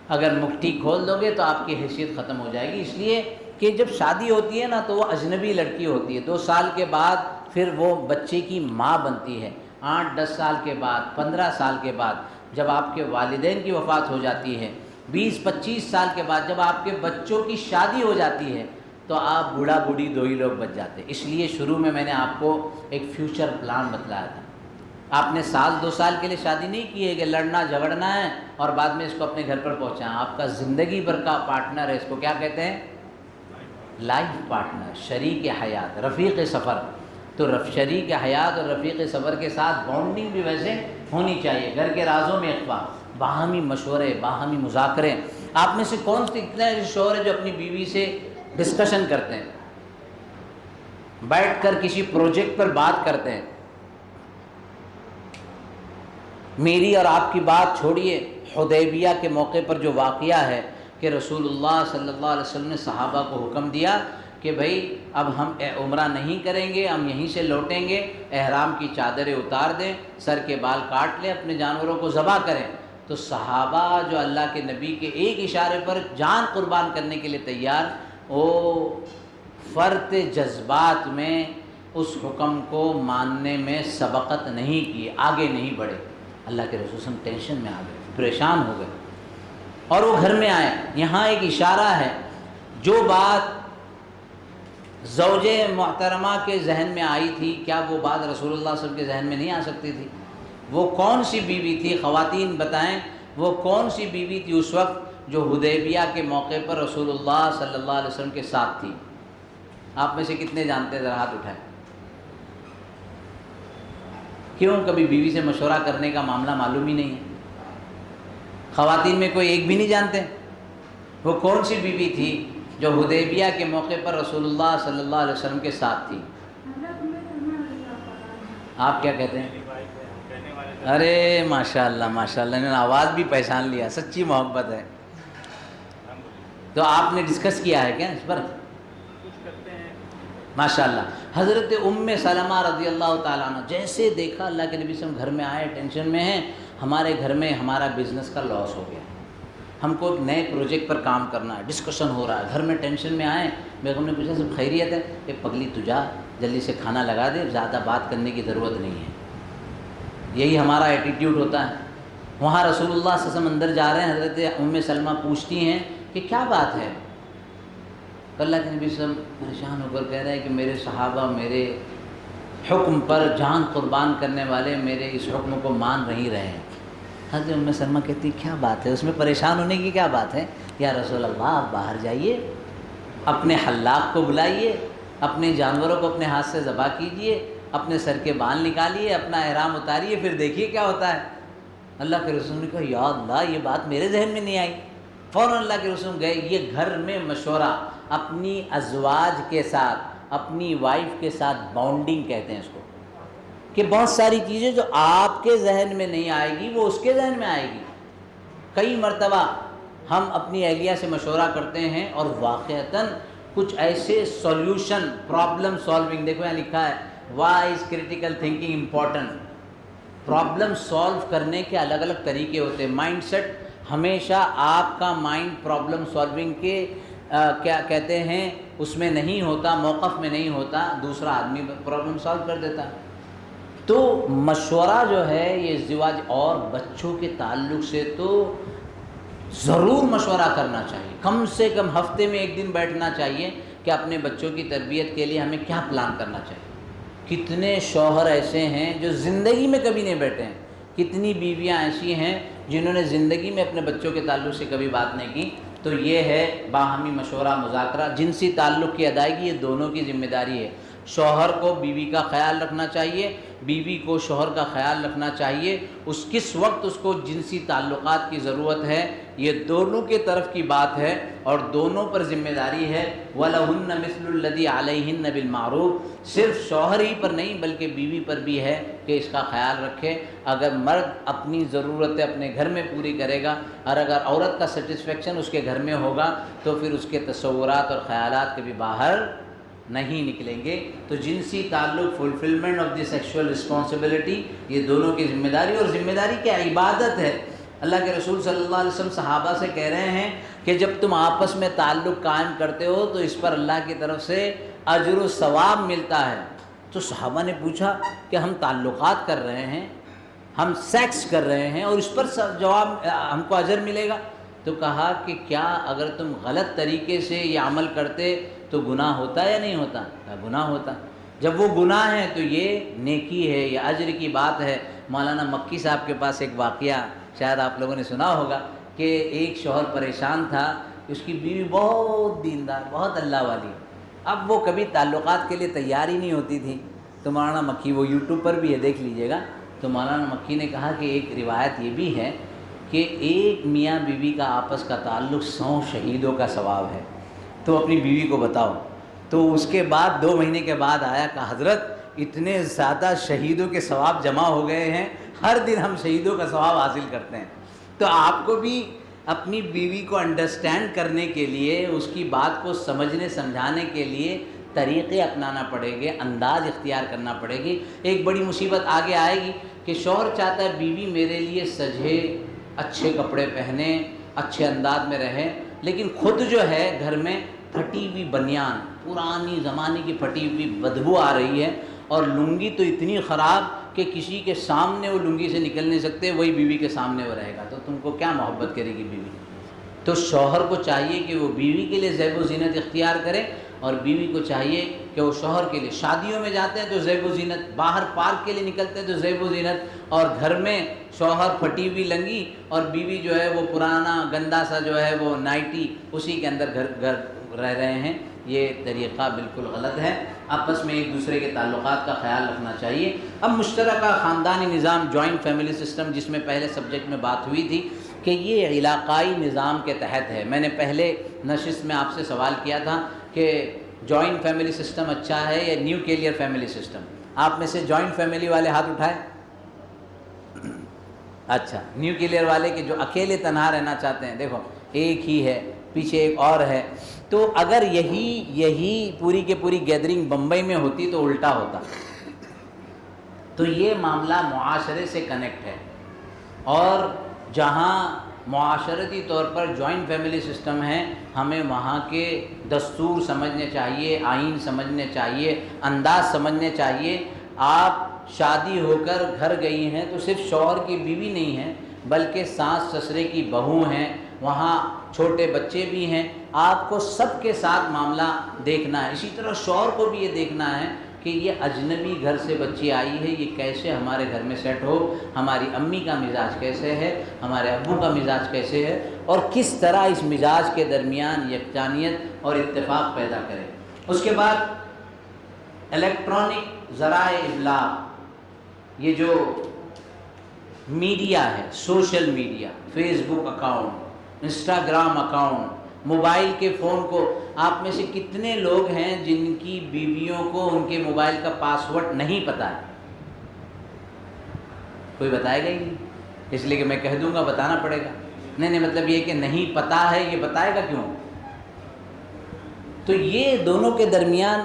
اگر مٹھی کھول دو گے تو آپ کی حیثیت ختم ہو جائے گی، اس لیے کہ جب شادی ہوتی ہے نا تو وہ اجنبی لڑکی ہوتی ہے۔ 2 سال کے بعد پھر وہ بچے کی ماں بنتی ہے، 8-10 سال کے بعد، 15 سال کے بعد جب آپ کے والدین کی وفات ہو جاتی ہے، 20-25 سال کے بعد جب آپ کے بچوں کی شادی ہو جاتی ہے، تو آپ بوڑھا بوڑھی 2 ہی لوگ بچ جاتے ہیں۔ اس لیے شروع میں نے آپ کو ایک فیوچر پلان بتلایا تھا۔ آپ نے 1-2 سال کے لیے شادی نہیں کی ہے کہ لڑنا جھگڑنا ہے اور بعد میں اس کو اپنے گھر پر پہنچانا۔ آپ کا زندگی بھر کا پارٹنر ہے، اس کو کیا کہتے ہیں؟ لائف پارٹنر، شریک حیات، رفیق سفر۔ تو شریک حیات اور رفیق سفر کے ساتھ باؤنڈنگ بھی ویسے ہونی چاہیے۔ گھر کے رازوں میں اخفا، باہمی مشورے، باہمی مذاکرے۔ آپ میں سے کون سے اتنے ایسے شوہر ہیں جو اپنی بیوی سے ڈسکشن کرتے ہیں، بیٹھ کر کسی پروجیکٹ پر بات کرتے ہیں؟ میری اور آپ کی بات چھوڑیے، حدیبیہ کے موقع پر جو واقعہ ہے کہ رسول اللہ صلی اللہ علیہ وسلم نے صحابہ کو حکم دیا کہ بھائی اب ہم عمرہ نہیں کریں گے، ہم یہیں سے لوٹیں گے، احرام کی چادریں اتار دیں، سر کے بال کاٹ لیں، اپنے جانوروں کو ذبح کریں۔ تو صحابہ جو اللہ کے نبی کے ایک اشارے پر جان قربان کرنے کے لیے تیار، وہ فرط جذبات میں اس حکم کو ماننے میں سبقت نہیں کی، آگے نہیں بڑھے۔ اللہ کے رسول صلی اللہ علیہ وسلم ٹینشن میں آ گئے، پریشان ہو گئے، اور وہ گھر میں آئے۔ یہاں ایک اشارہ ہے، جو بات زوج محترمہ کے ذہن میں آئی تھی، کیا وہ بات رسول اللہ صلی اللہ علیہ وسلم کے ذہن میں نہیں آ سکتی تھی؟ وہ کون سی بیوی تھی؟ خواتین بتائیں، وہ کون سی بیوی تھی اس وقت جو حدیبیہ کے موقع پر رسول اللہ صلی اللہ علیہ وسلم کے ساتھ تھی؟ آپ میں سے کتنے جانتے ہیں؟ ذرا ہاتھ اٹھائیں۔ کیوں کبھی بیوی سے مشورہ کرنے کا معاملہ معلوم ہی نہیں ہے؟ خواتین میں کوئی ایک بھی نہیں جانتے؟ وہ کون سی بیوی تھی جو حدیبیہ کے موقع پر رسول اللہ صلی اللہ علیہ وسلم کے ساتھ تھی؟ آپ کیا کہتے ہیں؟ ارے ماشاء اللہ ماشاء اللہ، انہوں نے آواز بھی پہچان لیا، سچی محبت ہے۔ تو آپ نے ڈسکس کیا ہے کیا اس پر؟ ماشاء اللہ۔ حضرت ام سلمہ رضی اللہ تعالیٰ عنہ، جیسے دیکھا اللہ کے نبی صلی اللہ علیہ وسلم گھر میں آئے، ٹینشن میں ہیں، ہمارے گھر میں ہمارا بزنس کا لاس ہو گیا، ہم کو ایک نئے پروجیکٹ پر کام کرنا ہے، ڈسکشن ہو رہا ہے، گھر میں ٹینشن میں آئے۔ بیگم نے پوچھا سب خیریت ہے؟ کہ پگلی تجا جلدی سے کھانا لگا دے، زیادہ بات کرنے کی ضرورت نہیں ہے۔ یہی ہمارا ایٹیٹیوڈ ہوتا ہے۔ وہاں رسول اللہ صلی اللہ علیہ وسلم اندر جا رہے ہیں، حضرت ام سلمہ پوچھتی ہیں کہ کیا بات ہے؟ اللہ کے نبی صلی اللہ علیہ وسلم پریشان ہو کر کہہ رہے ہیں کہ میرے صحابہ میرے حکم پر جان قربان کرنے والے میرے اس حکم کو مان نہیں رہے ہیں۔ حضرت ام سلمہ کہتی کیا بات ہے، اس میں پریشان ہونے کی کیا بات ہے؟ یا رسول اللہ آپ باہر جائیے، اپنے حلاق کو بلائیے، اپنے جانوروں کو اپنے ہاتھ سے ذبح کیجئے، اپنے سر کے بال نکالیے، اپنا احرام اتاریے، پھر دیکھیے کیا ہوتا ہے۔ اللہ کے رسول نے کہا یا اللہ یہ بات میرے ذہن میں نہیں آئی۔ فوراً اللہ کے رسول گئے، یہ گھر میں مشورہ اپنی ازواج کے ساتھ، اپنی وائف کے ساتھ باؤنڈنگ کہتے ہیں اس کو، کہ بہت ساری چیزیں جو آپ کے ذہن میں نہیں آئے گی وہ اس کے ذہن میں آئے گی۔ کئی مرتبہ ہم اپنی اہلیہ سے مشورہ کرتے ہیں اور واقعتاً کچھ ایسے سولوشن، پرابلم سالونگ، دیکھو یہاں لکھا ہے why is critical thinking important. Problem solve کرنے کے الگ الگ طریقے ہوتے ہیں۔ مائنڈ سیٹ ہمیشہ آپ کا مائنڈ پرابلم سالونگ کے کیا کہتے ہیں اس میں نہیں ہوتا، موقف میں نہیں ہوتا، دوسرا آدمی پرابلم سالو کر دیتا۔ تو مشورہ جو ہے یہ ازدواج اور بچوں کے تعلق سے تو ضرور مشورہ کرنا چاہیے، کم سے کم ہفتے میں ایک دن بیٹھنا چاہیے کہ اپنے بچوں کی تربیت کے لیے ہمیں کیا پلان کرنا چاہیے۔ کتنے شوہر ایسے ہیں جو زندگی میں کبھی نہیں بیٹھے ہیں، کتنی بیویاں ایسی ہیں جنہوں نے زندگی میں اپنے بچوں کے تعلق سے کبھی بات نہیں کی۔ تو یہ ہے باہمی مشورہ، مذاکرہ۔ جنسی تعلق کی ادائیگی یہ دونوں کی ذمہ داری ہے۔ شوہر کو بیوی کا خیال رکھنا چاہیے، بیوی کو شوہر کا خیال رکھنا چاہیے، کس وقت اس کو جنسی تعلقات کی ضرورت ہے، یہ دونوں کے طرف کی بات ہے اور دونوں پر ذمہ داری ہے۔ وَلَهُنَّ مِثْلُ الَّذِي عَلَيْهِنَّ بِالْمَعْرُوفِ، صرف شوہر ہی پر نہیں بلکہ بیوی پر بھی ہے کہ اس کا خیال رکھے۔ اگر مرد اپنی ضرورتیں اپنے گھر میں پوری کرے گا اور اگر عورت کا سیٹسفیکشن اس کے گھر میں ہوگا تو پھر اس کے تصورات اور خیالات کبھی باہر نہیں نکلیں گے۔ تو جنسی تعلق، fulfilment of the sexual responsibility, یہ دونوں کی ذمہ داری، اور ذمہ داری کیا عبادت ہے۔ اللہ کے رسول صلی اللہ علیہ وسلم صحابہ سے کہہ رہے ہیں کہ جب تم آپس میں تعلق قائم کرتے ہو تو اس پر اللہ کی طرف سے اجر و ثواب ملتا ہے۔ تو صحابہ نے پوچھا کہ ہم تعلقات کر رہے ہیں، ہم سیکس کر رہے ہیں اور اس پر جواب ہم کو اجر ملے گا؟ تو کہا کہ کیا اگر تم غلط طریقے سے یہ عمل کرتے تو گناہ ہوتا یا نہیں ہوتا؟ کہا گناہ ہوتا۔ جب وہ گناہ ہے تو یہ نیکی ہے، یہ اجر کی بات ہے۔ مولانا مکی صاحب کے پاس ایک واقعہ شاید آپ لوگوں نے سنا ہوگا کہ ایک شوہر پریشان تھا، اس کی بیوی بہت دیندار، بہت اللہ والی، اب وہ کبھی تعلقات کے لیے تیار ہی نہیں ہوتی تھی۔ تو مولانا مکی، وہ یوٹیوب پر بھی ہے دیکھ لیجئے گا، تو مولانا مکی نے کہا کہ ایک روایت یہ بھی ہے کہ ایک میاں بیوی کا آپس کا تعلق 100 شہیدوں کا ثواب ہے، تو اپنی بیوی کو بتاؤ۔ تو اس کے بعد 2 مہینے کے بعد آیا کہ حضرت اتنے زیادہ شہیدوں کے ثواب جمع ہو گئے ہیں، ہر دن ہم شہیدوں کا ثواب حاصل کرتے ہیں۔ تو آپ کو بھی اپنی بیوی کو انڈرسٹینڈ کرنے کے لیے، اس کی بات کو سمجھنے سمجھانے کے لیے طریقے اپنانا پڑے گے، انداز اختیار کرنا پڑے گی۔ ایک بڑی مصیبت آگے آئے گی کہ شوہر چاہتا ہے بیوی میرے لیے سجے، اچھے کپڑے پہنے، اچھے انداز میں رہے، لیکن خود جو ہے گھر میں پھٹی ہوئی بنیان، پرانی زمانے کی پھٹی ہوئی بدبو آ رہی ہے، اور لنگی تو اتنی خراب کہ کسی کے سامنے وہ لنگی سے نکل نہیں سکتے، وہی بیوی کے سامنے وہ رہے گا، تو تم کو کیا محبت کرے گی بیوی؟ تو شوہر کو چاہیے کہ وہ بیوی کے لیے زیب و زینت اختیار کرے، اور بیوی کو چاہیے کہ وہ شوہر کے لیے، شادیوں میں جاتے ہیں تو زیب و زینت، باہر پارک کے لیے نکلتے ہیں تو زیب و زینت، اور گھر میں شوہر پھٹی ہوئی لنگی اور بیوی جو ہے وہ پرانا گندا سا جو ہے وہ نائٹی، اسی کے اندر گھر رہ رہے ہیں۔ یہ طریقہ بالکل غلط ہے۔ آپس میں ایک دوسرے کے تعلقات کا خیال رکھنا چاہیے۔ اب مشترکہ خاندانی نظام، جوائنٹ فیملی سسٹم، جس میں پہلے سبجیکٹ میں بات ہوئی تھی کہ یہ علاقائی نظام کے تحت ہے۔ میں نے پہلے نشست میں آپ سے سوال کیا تھا کہ جوائنٹ فیملی سسٹم اچھا ہے یا نیوکلیئر فیملی سسٹم؟ آپ میں سے جوائنٹ فیملی والے ہاتھ اٹھائے۔ اچھا، نیوکلیئر والے کہ جو اکیلے تنہا رہنا چاہتے ہیں، دیکھو ایک ہی ہے، پیچھے ایک اور ہے۔ تو اگر یہی پوری کے پوری گیدرنگ بمبئی میں ہوتی تو الٹا ہوتا۔ تو یہ معاملہ معاشرے سے کنیکٹ ہے، اور جہاں معاشرتی طور پر جوائنٹ فیملی سسٹم ہے، ہمیں وہاں کے دستور سمجھنے چاہیے، آئین سمجھنے چاہیے، انداز سمجھنے چاہیے۔ آپ شادی ہو کر گھر گئی ہیں تو صرف شوہر کی بیوی نہیں ہیں بلکہ ساس سسرے کی بہو ہیں، وہاں چھوٹے بچے بھی ہیں، آپ کو سب کے ساتھ معاملہ دیکھنا ہے۔ اسی طرح شوہر کو بھی یہ دیکھنا ہے کہ یہ اجنبی گھر سے بچی آئی ہے، یہ کیسے ہمارے گھر میں سیٹ ہو، ہماری امی کا مزاج کیسے ہے، ہمارے ابو کا مزاج کیسے ہے، اور کس طرح اس مزاج کے درمیان یکجانیت اور اتفاق پیدا کرے۔ اس کے بعد الیکٹرانک ذرائع ابلاغ، یہ جو میڈیا ہے، سوشل میڈیا، فیس بک اکاؤنٹ، انسٹاگرام اکاؤنٹ، موبائل کے فون کو، آپ میں سے کتنے لوگ ہیں جن کی بیویوں کو ان کے موبائل کا پاسورڈ نہیں پتہ ہے؟ کوئی بتائے گا ہی نہیں، اس لیے کہ میں کہہ دوں گا بتانا پڑے گا۔ نہیں مطلب یہ کہ نہیں پتہ ہے، یہ بتائے گا کیوں؟ تو یہ دونوں کے درمیان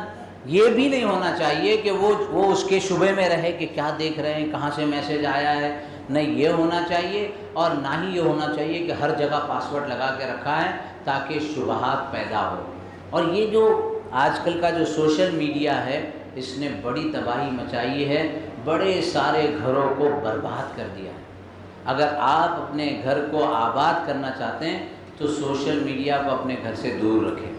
یہ بھی نہیں ہونا چاہیے کہ وہ اس کے شبے میں رہے کہ کیا دیکھ رہے ہیں، کہاں سے میسج آیا ہے، نہیں یہ ہونا چاہیے، اور نہ ہی یہ ہونا چاہیے کہ ہر جگہ پاسورڈ لگا کے رکھا ہے تاکہ شبہات پیدا ہو۔ اور یہ جو آج کل کا جو سوشل میڈیا ہے، اس نے بڑی تباہی مچائی ہے، بڑے سارے گھروں کو برباد کر دیا ہے۔ اگر آپ اپنے گھر کو آباد کرنا چاہتے ہیں تو سوشل میڈیا کو اپنے گھر سے دور رکھیں۔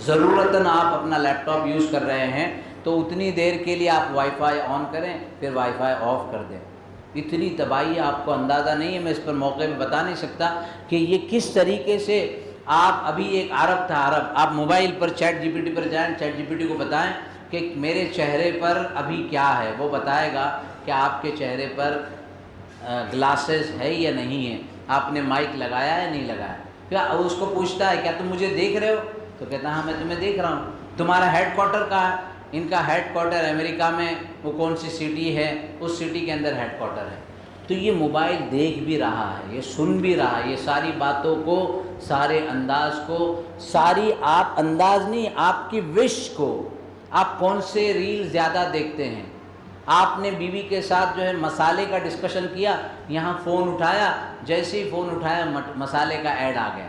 ضرورتاً آپ اپنا لیپ ٹاپ یوز کر رہے ہیں تو اتنی دیر کے لیے آپ وائی فائی آن کریں، پھر وائی فائی آف کر دیں۔ اتنی تباہی آپ کو اندازہ نہیں ہے، میں اس پر موقع پہ بتا نہیں سکتا کہ یہ کس طریقے سے آپ، ابھی ایک عرب تھا، عرب، آپ موبائل پر چیٹ جی پی ٹی پر جائیں، چیٹ جی پی ٹی کو بتائیں کہ میرے چہرے پر ابھی کیا ہے، وہ بتائے گا کہ آپ کے چہرے پر گلاسز ہے یا نہیں ہے، آپ نے مائک لگایا ہے نہیں لگایا۔ پھر اس کو پوچھتا ہے کیا تم مجھے دیکھ رہے ہو؟ تو کہتا ہے ہاں میں تمہیں دیکھ رہا ہوں۔ تمہارا ہیڈ کوارٹر کہاں ہے؟ ان کا ہیڈ کوارٹر امریکہ میں، وہ کون سی سٹی ہے، اس سٹی کے اندر ہیڈ کوارٹر ہے۔ تو یہ موبائل دیکھ بھی رہا ہے، یہ سن بھی رہا ہے، یہ ساری باتوں کو، سارے انداز کو، ساری، آپ انداز نہیں، آپ کی وش کو، آپ کون سے ریل زیادہ دیکھتے ہیں۔ آپ نے بیوی کے ساتھ جو ہے مسالے کا ڈسکشن کیا، یہاں فون اٹھایا، جیسے ہی فون اٹھایا مسالے کا ایڈ آ گیا۔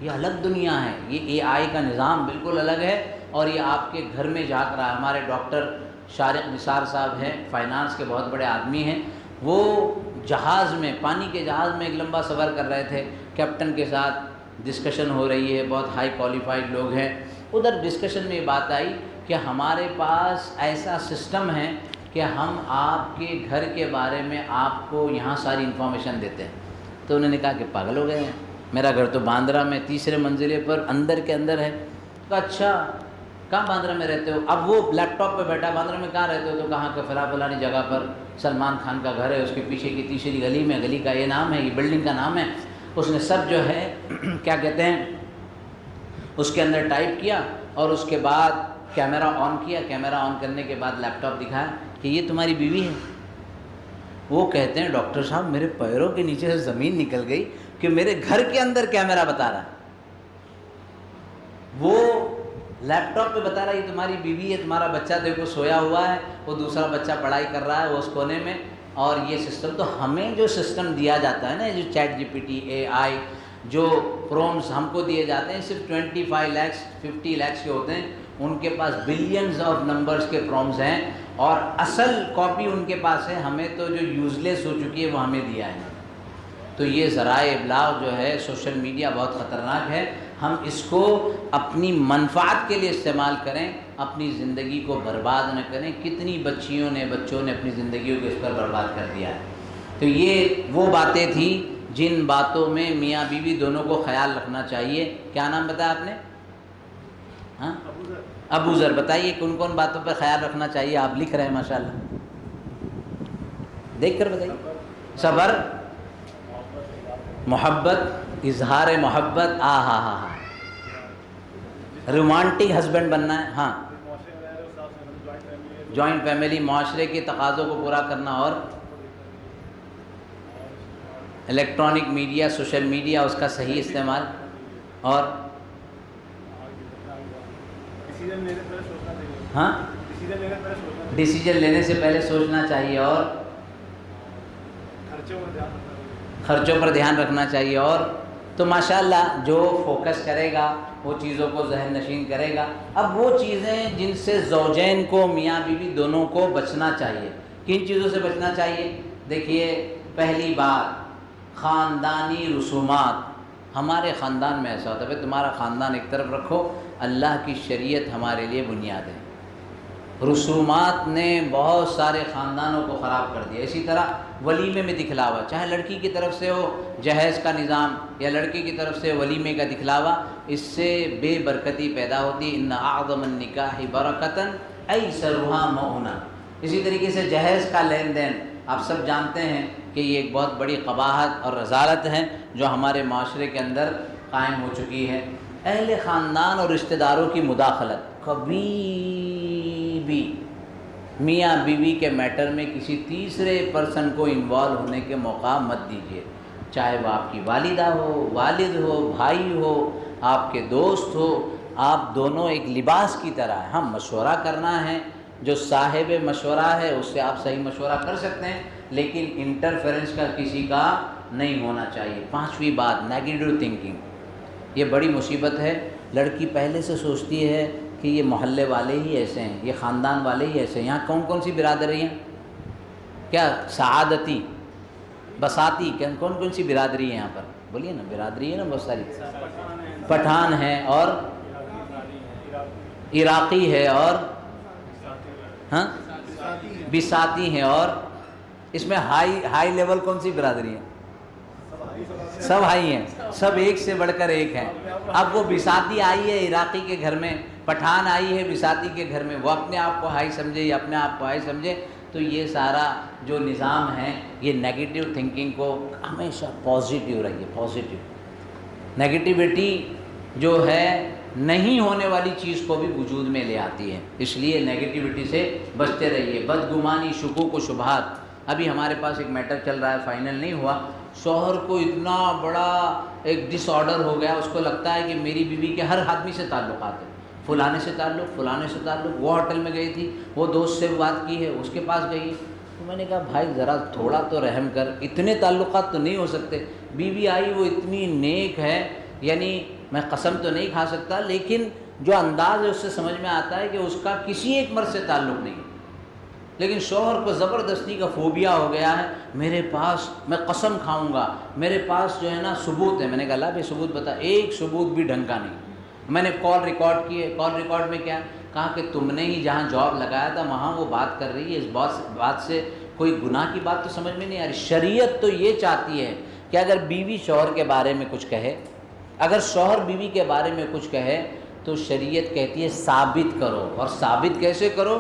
یہ الگ دنیا ہے، یہ اے آئی کا نظام بالکل الگ ہے، اور یہ آپ کے گھر میں جھانک رہا ہے۔ ہمارے ڈاکٹر شارق نثار صاحب ہیں، فائنانس کے بہت بڑے آدمی ہیں، وہ جہاز میں، پانی کے جہاز میں ایک لمبا سفر کر رہے تھے، کیپٹن کے ساتھ ڈسکشن ہو رہی ہے، بہت ہائی کوالیفائڈ لوگ ہیں، ادھر ڈسکشن میں یہ بات آئی کہ ہمارے پاس ایسا سسٹم ہے کہ ہم آپ کے گھر کے بارے میں آپ کو یہاں ساری انفارمیشن دیتے ہیں۔ تو انہوں نے کہا کہ پاگل ہو گئے ہیں، میرا گھر تو باندرا میں تیسرے منزلے پر اندر کے اندر ہے۔ تو اچھا کہاں باندرا میں رہتے ہو؟ اب وہ لیپ ٹاپ پہ بیٹھا، باندرا میں کہاں رہتے ہو؟ تو کہاں کہ فلانی جگہ پر سلمان خان کا گھر ہے، اس کے پیچھے کی تیسری گلی میں، گلی کا یہ نام ہے، یہ بلڈنگ کا نام ہے۔ اس نے سب جو ہے کیا کہتے ہیں اس کے اندر ٹائپ کیا، اور اس کے بعد کیمرہ آن کیا، کیمرہ آن کرنے کے بعد لیپ ٹاپ دکھایا کہ یہ تمہاری بیوی ہے۔ وہ کہتے ہیں ڈاکٹر صاحب میرے پیروں کے نیچے سے زمین نکل گئی کہ میرے گھر کے اندر کیمرہ بتا رہا ہے، وہ لیپ ٹاپ پہ بتا رہا ہے یہ تمہاری بیوی ہے، تمہارا بچہ دیکھو سویا ہوا ہے، وہ دوسرا بچہ پڑھائی کر رہا ہے وہ اس کونے میں، اور یہ سسٹم۔ تو ہمیں جو سسٹم دیا جاتا ہے نا، جو چیٹ جی پی ٹی، اے آئی، جو پرومس ہم کو دیے جاتے ہیں، صرف 25 لاکھ 50 لاکھ کے ہوتے ہیں، ان کے پاس بلینز آف نمبرز کے پرومس ہیں، اور اصل کاپی ان کے پاس ہے، ہمیں تو جو یوز لیس ہو چکی ہے وہ ہمیں دیا ہے۔ تو یہ ذرائع ابلاغ جو ہے، سوشل میڈیا بہت خطرناک ہے، ہم اس کو اپنی منفعت کے لیے استعمال کریں، اپنی زندگی کو برباد نہ کریں۔ کتنی بچوں نے اپنی زندگیوں کو اس پر برباد کر دیا ہے۔ تو یہ وہ باتیں تھیں جن باتوں میں میاں بیوی دونوں کو خیال رکھنا چاہیے۔ کیا نام بتایا آپ نے؟ ہاں ابو ذر، بتائیے کن کن باتوں پہ خیال رکھنا چاہیے؟ آپ لکھ رہے ہیں ماشاءاللہ، دیکھ کر بتائیے۔ صبر، محبت، اظہار محبت، ہاں رومانٹک ہسبینڈ بننا ہے، ہاں جوائنٹ فیملی، معاشرے کے تقاضوں کو پورا کرنا، اور الیکٹرانک میڈیا، سوشل میڈیا، اس کا صحیح استعمال، اور ہاں ڈیسیجن لینے سے پہلے سوچنا چاہیے، اور خرچوں پر دھیان رکھنا چاہیے، اور تو ماشاءاللہ جو فوکس کرے گا وہ چیزوں کو ذہن نشین کرے گا۔ اب وہ چیزیں جن سے زوجین کو، میاں بیوی دونوں کو بچنا چاہیے، کن چیزوں سے بچنا چاہیے؟ دیکھیے، پہلی بات خاندانی رسومات۔ ہمارے خاندان میں ایسا ہوتا ہے، بھائی تمہارا خاندان ایک طرف رکھو، اللہ کی شریعت ہمارے لیے بنیاد ہے۔ رسومات نے بہت سارے خاندانوں کو خراب کر دیا. اسی طرح ولیمے میں دکھلاوا، چاہے لڑکی کی طرف سے ہو جہیز کا نظام یا لڑکی کی طرف سے ولیمے کا دکھلاوا، اس سے بے برکتی پیدا ہوتی. ان اعظم النکاح برکتاً ایسرها مؤونہ. اسی طریقے سے جہیز کا لین دین آپ سب جانتے ہیں کہ یہ ایک بہت بڑی قباحت اور رذالت ہے جو ہمارے معاشرے کے اندر قائم ہو چکی ہے. اہل خاندان اور رشتہ داروں کی مداخلت، کبھی بھی میاں بیوی کے میٹر میں کسی تیسرے پرسن کو انوالو ہونے کے موقع مت دیجیے. چاہے وہ آپ کی والدہ ہو، والد ہو، بھائی ہو، آپ کے دوست ہو، آپ دونوں ایک لباس کی طرح ہیں. ہم مشورہ کرنا ہے، جو صاحب مشورہ ہے اس سے آپ صحیح مشورہ کر سکتے ہیں، لیکن انٹرفیرنس کا کسی کا نہیں ہونا چاہیے. 5ویں بات، نیگیٹو تھنکنگ. یہ بڑی مصیبت ہے. لڑکی پہلے سے سوچتی ہے کہ یہ محلے والے ہی ایسے ہیں، یہ خاندان والے ہی ایسے ہیں. یہاں کون کون سی برادری ہیں؟ کیا سعادتی، بساتی، کون کون سی برادری ہے یہاں پر؟ بولیے نا، برادری ہے نا بہت ساری. پٹھان ہے اور عراقی ہے اور ہاں بساتی ہیں، اور اس میں ہائی لیول کون سی برادری ہے؟ سب ہائی ہیں، سب ایک سے بڑھ کر ایک ہیں. اب وہ بساتی آئی ہے عراقی کے گھر میں، پٹھان آئی ہے بساتی کے گھر میں، وہ اپنے آپ کو ہائی سمجھے یا اپنے آپ کو ہائی سمجھے. تو یہ سارا جو نظام ہے یہ نیگیٹو تھنکنگ کو ہمیشہ پازیٹیو رہیے. پازیٹیو نیگیٹیوٹی جو ہے نہیں ہونے والی چیز کو بھی وجود میں لے آتی ہے، اس لیے نیگیٹیوٹی سے بچتے رہیے. بدگمانی، شکوک و شبہات. ابھی ہمارے پاس ایک میٹر چل رہا ہے، فائنل نہیں ہوا. شوہر کو اتنا بڑا ایک ڈس آرڈر ہو گیا، اس کو لگتا ہے کہ میری بیوی کے ہر آدمی سے تعلقات ہیں، فلانے سے تعلق، فلانے سے تعلق. وہ ہوٹل میں گئی تھی، وہ دوست سے بات کی ہے، اس کے پاس گئی. تو میں نے کہا بھائی ذرا تھوڑا تو رحم کر، اتنے تعلقات تو نہیں ہو سکتے. بیوی آئی وہ اتنی نیک ہے، یعنی میں قسم تو نہیں کھا سکتا، لیکن جو انداز ہے اس سے سمجھ میں آتا ہے کہ اس کا کسی ایک مرد سے تعلق نہیں. لیکن شوہر کو زبردستی کا فوبیا ہو گیا ہے، میرے پاس، میں قسم کھاؤں گا میرے پاس جو ہے نا ثبوت ہے. میں نے کہا اللہ بھی ثبوت بتا. ایک ثبوت بھی ڈھنگ کا نہیں. میں نے کال ریکارڈ کی ہے. کال ریکارڈ میں کیا کہا کہ تم نے ہی جہاں جاب لگایا تھا وہاں وہ بات کر رہی ہے. اس بات سے کوئی گناہ کی بات تو سمجھ میں نہیں آ رہی. شریعت تو یہ چاہتی ہے کہ اگر بیوی شوہر کے بارے میں کچھ کہے، اگر شوہر بیوی کے بارے میں کچھ کہے تو شریعت کہتی ہے ثابت کرو. اور ثابت کیسے کرو؟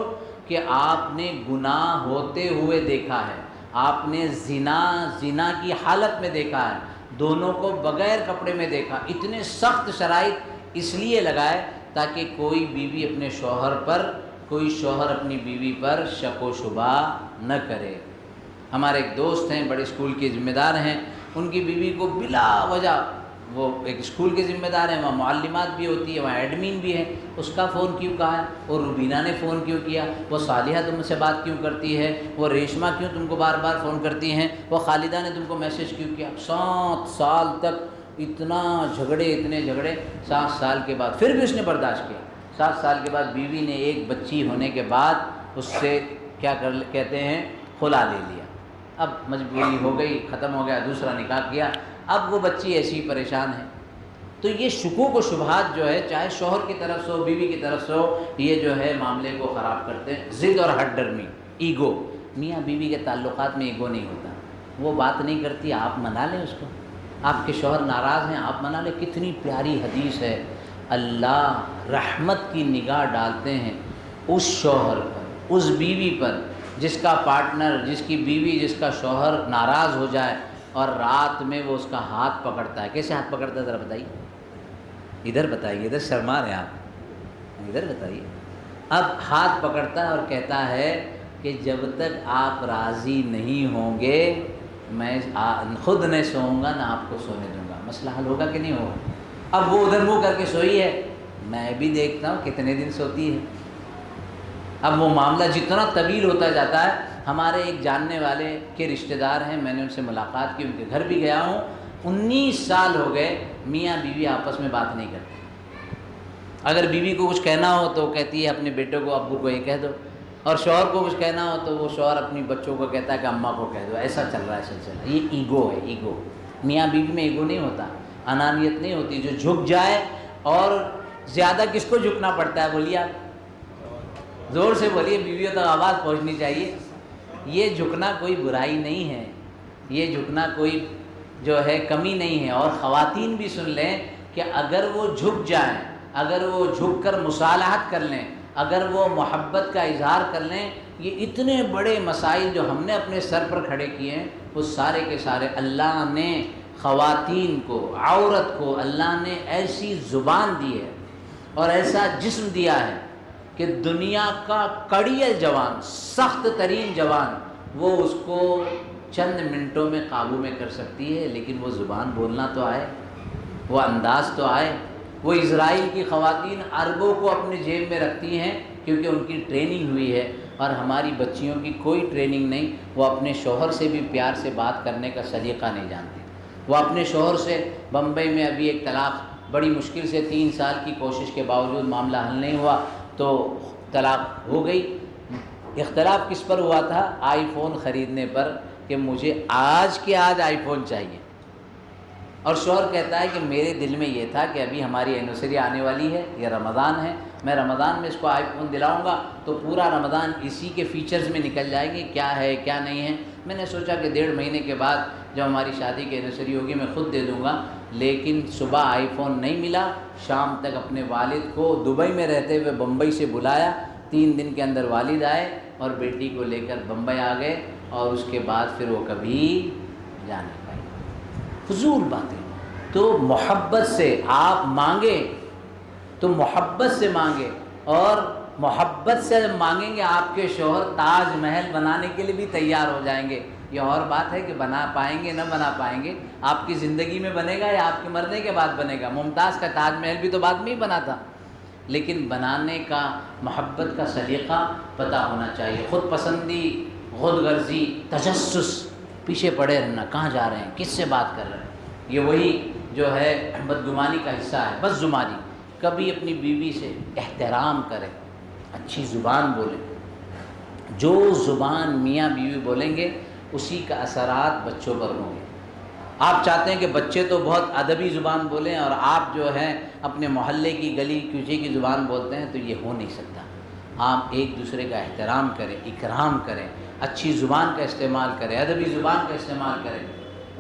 کہ آپ نے گناہ ہوتے ہوئے دیکھا ہے، آپ نے زنا کی حالت میں دیکھا ہے، دونوں کو بغیر کپڑے میں دیکھا. اتنے سخت شرائط اس لیے لگائے تاکہ کوئی بیوی اپنے شوہر پر، کوئی شوہر اپنی بیوی پر شک و شبہ نہ کرے. ہمارے ایک دوست ہیں، بڑے اسکول کے ذمہ دار ہیں، ان کی بیوی کو بلا وجہ، وہ ایک اسکول کے ذمہ دار ہیں، وہاں معلمات بھی ہوتی ہے، وہاں ایڈمن بھی ہے، اس کا فون کیوں کہا ہے، اور روبینہ نے فون کیوں کیا، وہ صالحہ تم سے بات کیوں کرتی ہے، وہ ریشمہ کیوں تم کو بار بار فون کرتی ہیں، وہ خالدہ نے تم کو میسج کیوں کیا. 7 سال تک اتنے جھگڑے 7 سال کے بعد پھر بھی اس نے برداشت کیا. 7 سال کے بعد بیوی نے ایک بچی ہونے کے بعد اس سے کیا کہتے ہیں خلا لے لیا. اب مجبوری ہو گئی، ختم ہو گیا، دوسرا نکاح کیا. اب وہ بچی ایسی پریشان ہے. تو یہ شکوک و شبہات جو ہے، چاہے شوہر کی طرف سے ہو، بیوی کی طرف سے ہو، یہ جو ہے معاملے کو خراب کرتے ہیں. ضد اور ہٹ ڈرمی، ایگو. میاں بیوی کے تعلقات میں ایگو نہیں ہوتا. وہ بات نہیں کرتی، آپ منا لیں اس کو. آپ کے شوہر ناراض ہیں، آپ منا لیں. کتنی پیاری حدیث ہے. اللہ رحمت کی نگاہ ڈالتے ہیں اس شوہر پر، اس بیوی پر جس کا پارٹنر، جس کی بیوی، جس کا شوہر ناراض ہو جائے اور رات میں وہ اس کا ہاتھ پکڑتا ہے. کیسے ہاتھ پکڑتا ہے ذرا بتائیے، ادھر بتائیے، ادھر شرما رہے ہیں آپ، ادھر بتائیے. اب ہاتھ پکڑتا ہے اور کہتا ہے کہ جب تک آپ راضی نہیں ہوں گے میں خود نہیں سوؤں گا، نہ آپ کو سونے دوں گا. مسئلہ حل ہوگا کہ نہیں ہوگا؟ اب وہ ادھر منہ کر کے سوئی ہے، میں بھی دیکھتا ہوں کتنے دن سوتی ہے. اب وہ معاملہ جتنا طویل ہوتا جاتا ہے. ہمارے ایک جاننے والے کے رشتہ دار ہیں، میں نے ان سے ملاقات کی، ان کے گھر بھی گیا ہوں. 19 سال ہو گئے میاں بیوی آپس میں بات نہیں کرتے. اگر بیوی کو کچھ کہنا ہو تو کہتی ہے اپنے بیٹے کو، ابو کو یہ کہہ دو، اور شوہر کو کچھ کہنا ہو تو وہ شوہر اپنی بچوں کو کہتا ہے کہ اماں کو کہہ دو. ایسا چل رہا ہے سلسلہ. یہ ایگو ہے، ایگو. میاں بیوی میں ایگو نہیں ہوتا، انانیت نہیں ہوتی. جو جھک جائے، اور زیادہ کس کو جھکنا پڑتا ہے بولیے آپ؟ زور سے بولیے، بیویوں تک آواز پہنچنی چاہیے۔ یہ جھکنا کوئی برائی نہیں ہے، یہ جھکنا کوئی جو ہے کمی نہیں ہے۔ اور خواتین بھی سن لیں کہ اگر وہ جھک جائیں، اگر وہ جھک کر مصالحت کر لیں، اگر وہ محبت کا اظہار کر لیں، یہ اتنے بڑے مسائل جو ہم نے اپنے سر پر کھڑے کیے ہیں وہ سارے کے سارے اللہ نے خواتین کو، عورت کو اللہ نے ایسی زبان دی ہے اور ایسا جسم دیا ہے کہ دنیا کا کڑیل جوان، سخت ترین جوان، وہ اس کو چند منٹوں میں قابو میں کر سکتی ہے، لیکن وہ زبان بولنا تو آئے، وہ انداز تو آئے۔ وہ اسرائیل کی خواتین عربوں کو اپنے جیب میں رکھتی ہیں کیونکہ ان کی ٹریننگ ہوئی ہے، اور ہماری بچیوں کی کوئی ٹریننگ نہیں، وہ اپنے شوہر سے بھی پیار سے بات کرنے کا سلیقہ نہیں جانتی۔ وہ اپنے شوہر سے، بمبئی میں ابھی ایک طلاق بڑی مشکل سے 3 سال کی کوشش کے باوجود معاملہ حل نہیں ہوا تو طلاق ہو گئی۔ اختلاف کس پر ہوا تھا؟ آئی فون خریدنے پر، کہ مجھے آج کے آج آئی فون چاہیے، اور شوہر کہتا ہے کہ میرے دل میں یہ تھا کہ ابھی ہماری اینیورسری آنے والی ہے، یہ رمضان ہے، میں رمضان میں اس کو آئی فون دلاؤں گا تو پورا رمضان اسی کے فیچرز میں نکل جائیں گے، کیا ہے کیا نہیں ہے۔ میں نے سوچا کہ 1.5 مہینے کے بعد جب ہماری شادی کی اینیورسری ہوگی میں خود دے دوں گا، لیکن صبح آئی فون نہیں ملا، شام تک اپنے والد کو دبئی میں رہتے ہوئے بمبئی سے بلایا، 3 دن کے اندر والد آئے اور بیٹی کو لے کر بمبئی آ گئے، اور اس کے بعد پھر وہ کبھی جا نہیں پائی۔ فضول باتیں۔ تو محبت سے آپ مانگیں تو محبت سے مانگیں، اور محبت سے جب مانگیں گے آپ کے شوہر تاج محل بنانے کے لیے بھی تیار ہو جائیں گے۔ یہ اور بات ہے کہ بنا پائیں گے نہ بنا پائیں گے، آپ کی زندگی میں بنے گا یا آپ کے مرنے کے بعد بنے گا۔ ممتاز کا تاج محل بھی تو بعد میں ہی بنا تھا، لیکن بنانے کا محبت کا سلیقہ پتہ ہونا چاہیے۔ خود پسندی، خود غرضی، تجسس، پیچھے پڑے رہنا، کہاں جا رہے ہیں، کس سے بات کر رہے ہیں، یہ وہی جو ہے بدگمانی کا حصہ ہے، بس زمانی۔ کبھی اپنی بیوی سے احترام کریں، اچھی زبان بولیں۔ جو زبان میاں بیوی بولیں گے اسی کا اثرات بچوں پر ہوں گے۔ آپ چاہتے ہیں کہ بچے تو بہت ادبی زبان بولیں اور آپ جو ہیں اپنے محلے کی گلی کوچے کی زبان بولتے ہیں، تو یہ ہو نہیں سکتا۔ آپ ایک دوسرے کا احترام کریں، اکرام کریں، اچھی زبان کا استعمال کریں، ادبی زبان کا استعمال کریں۔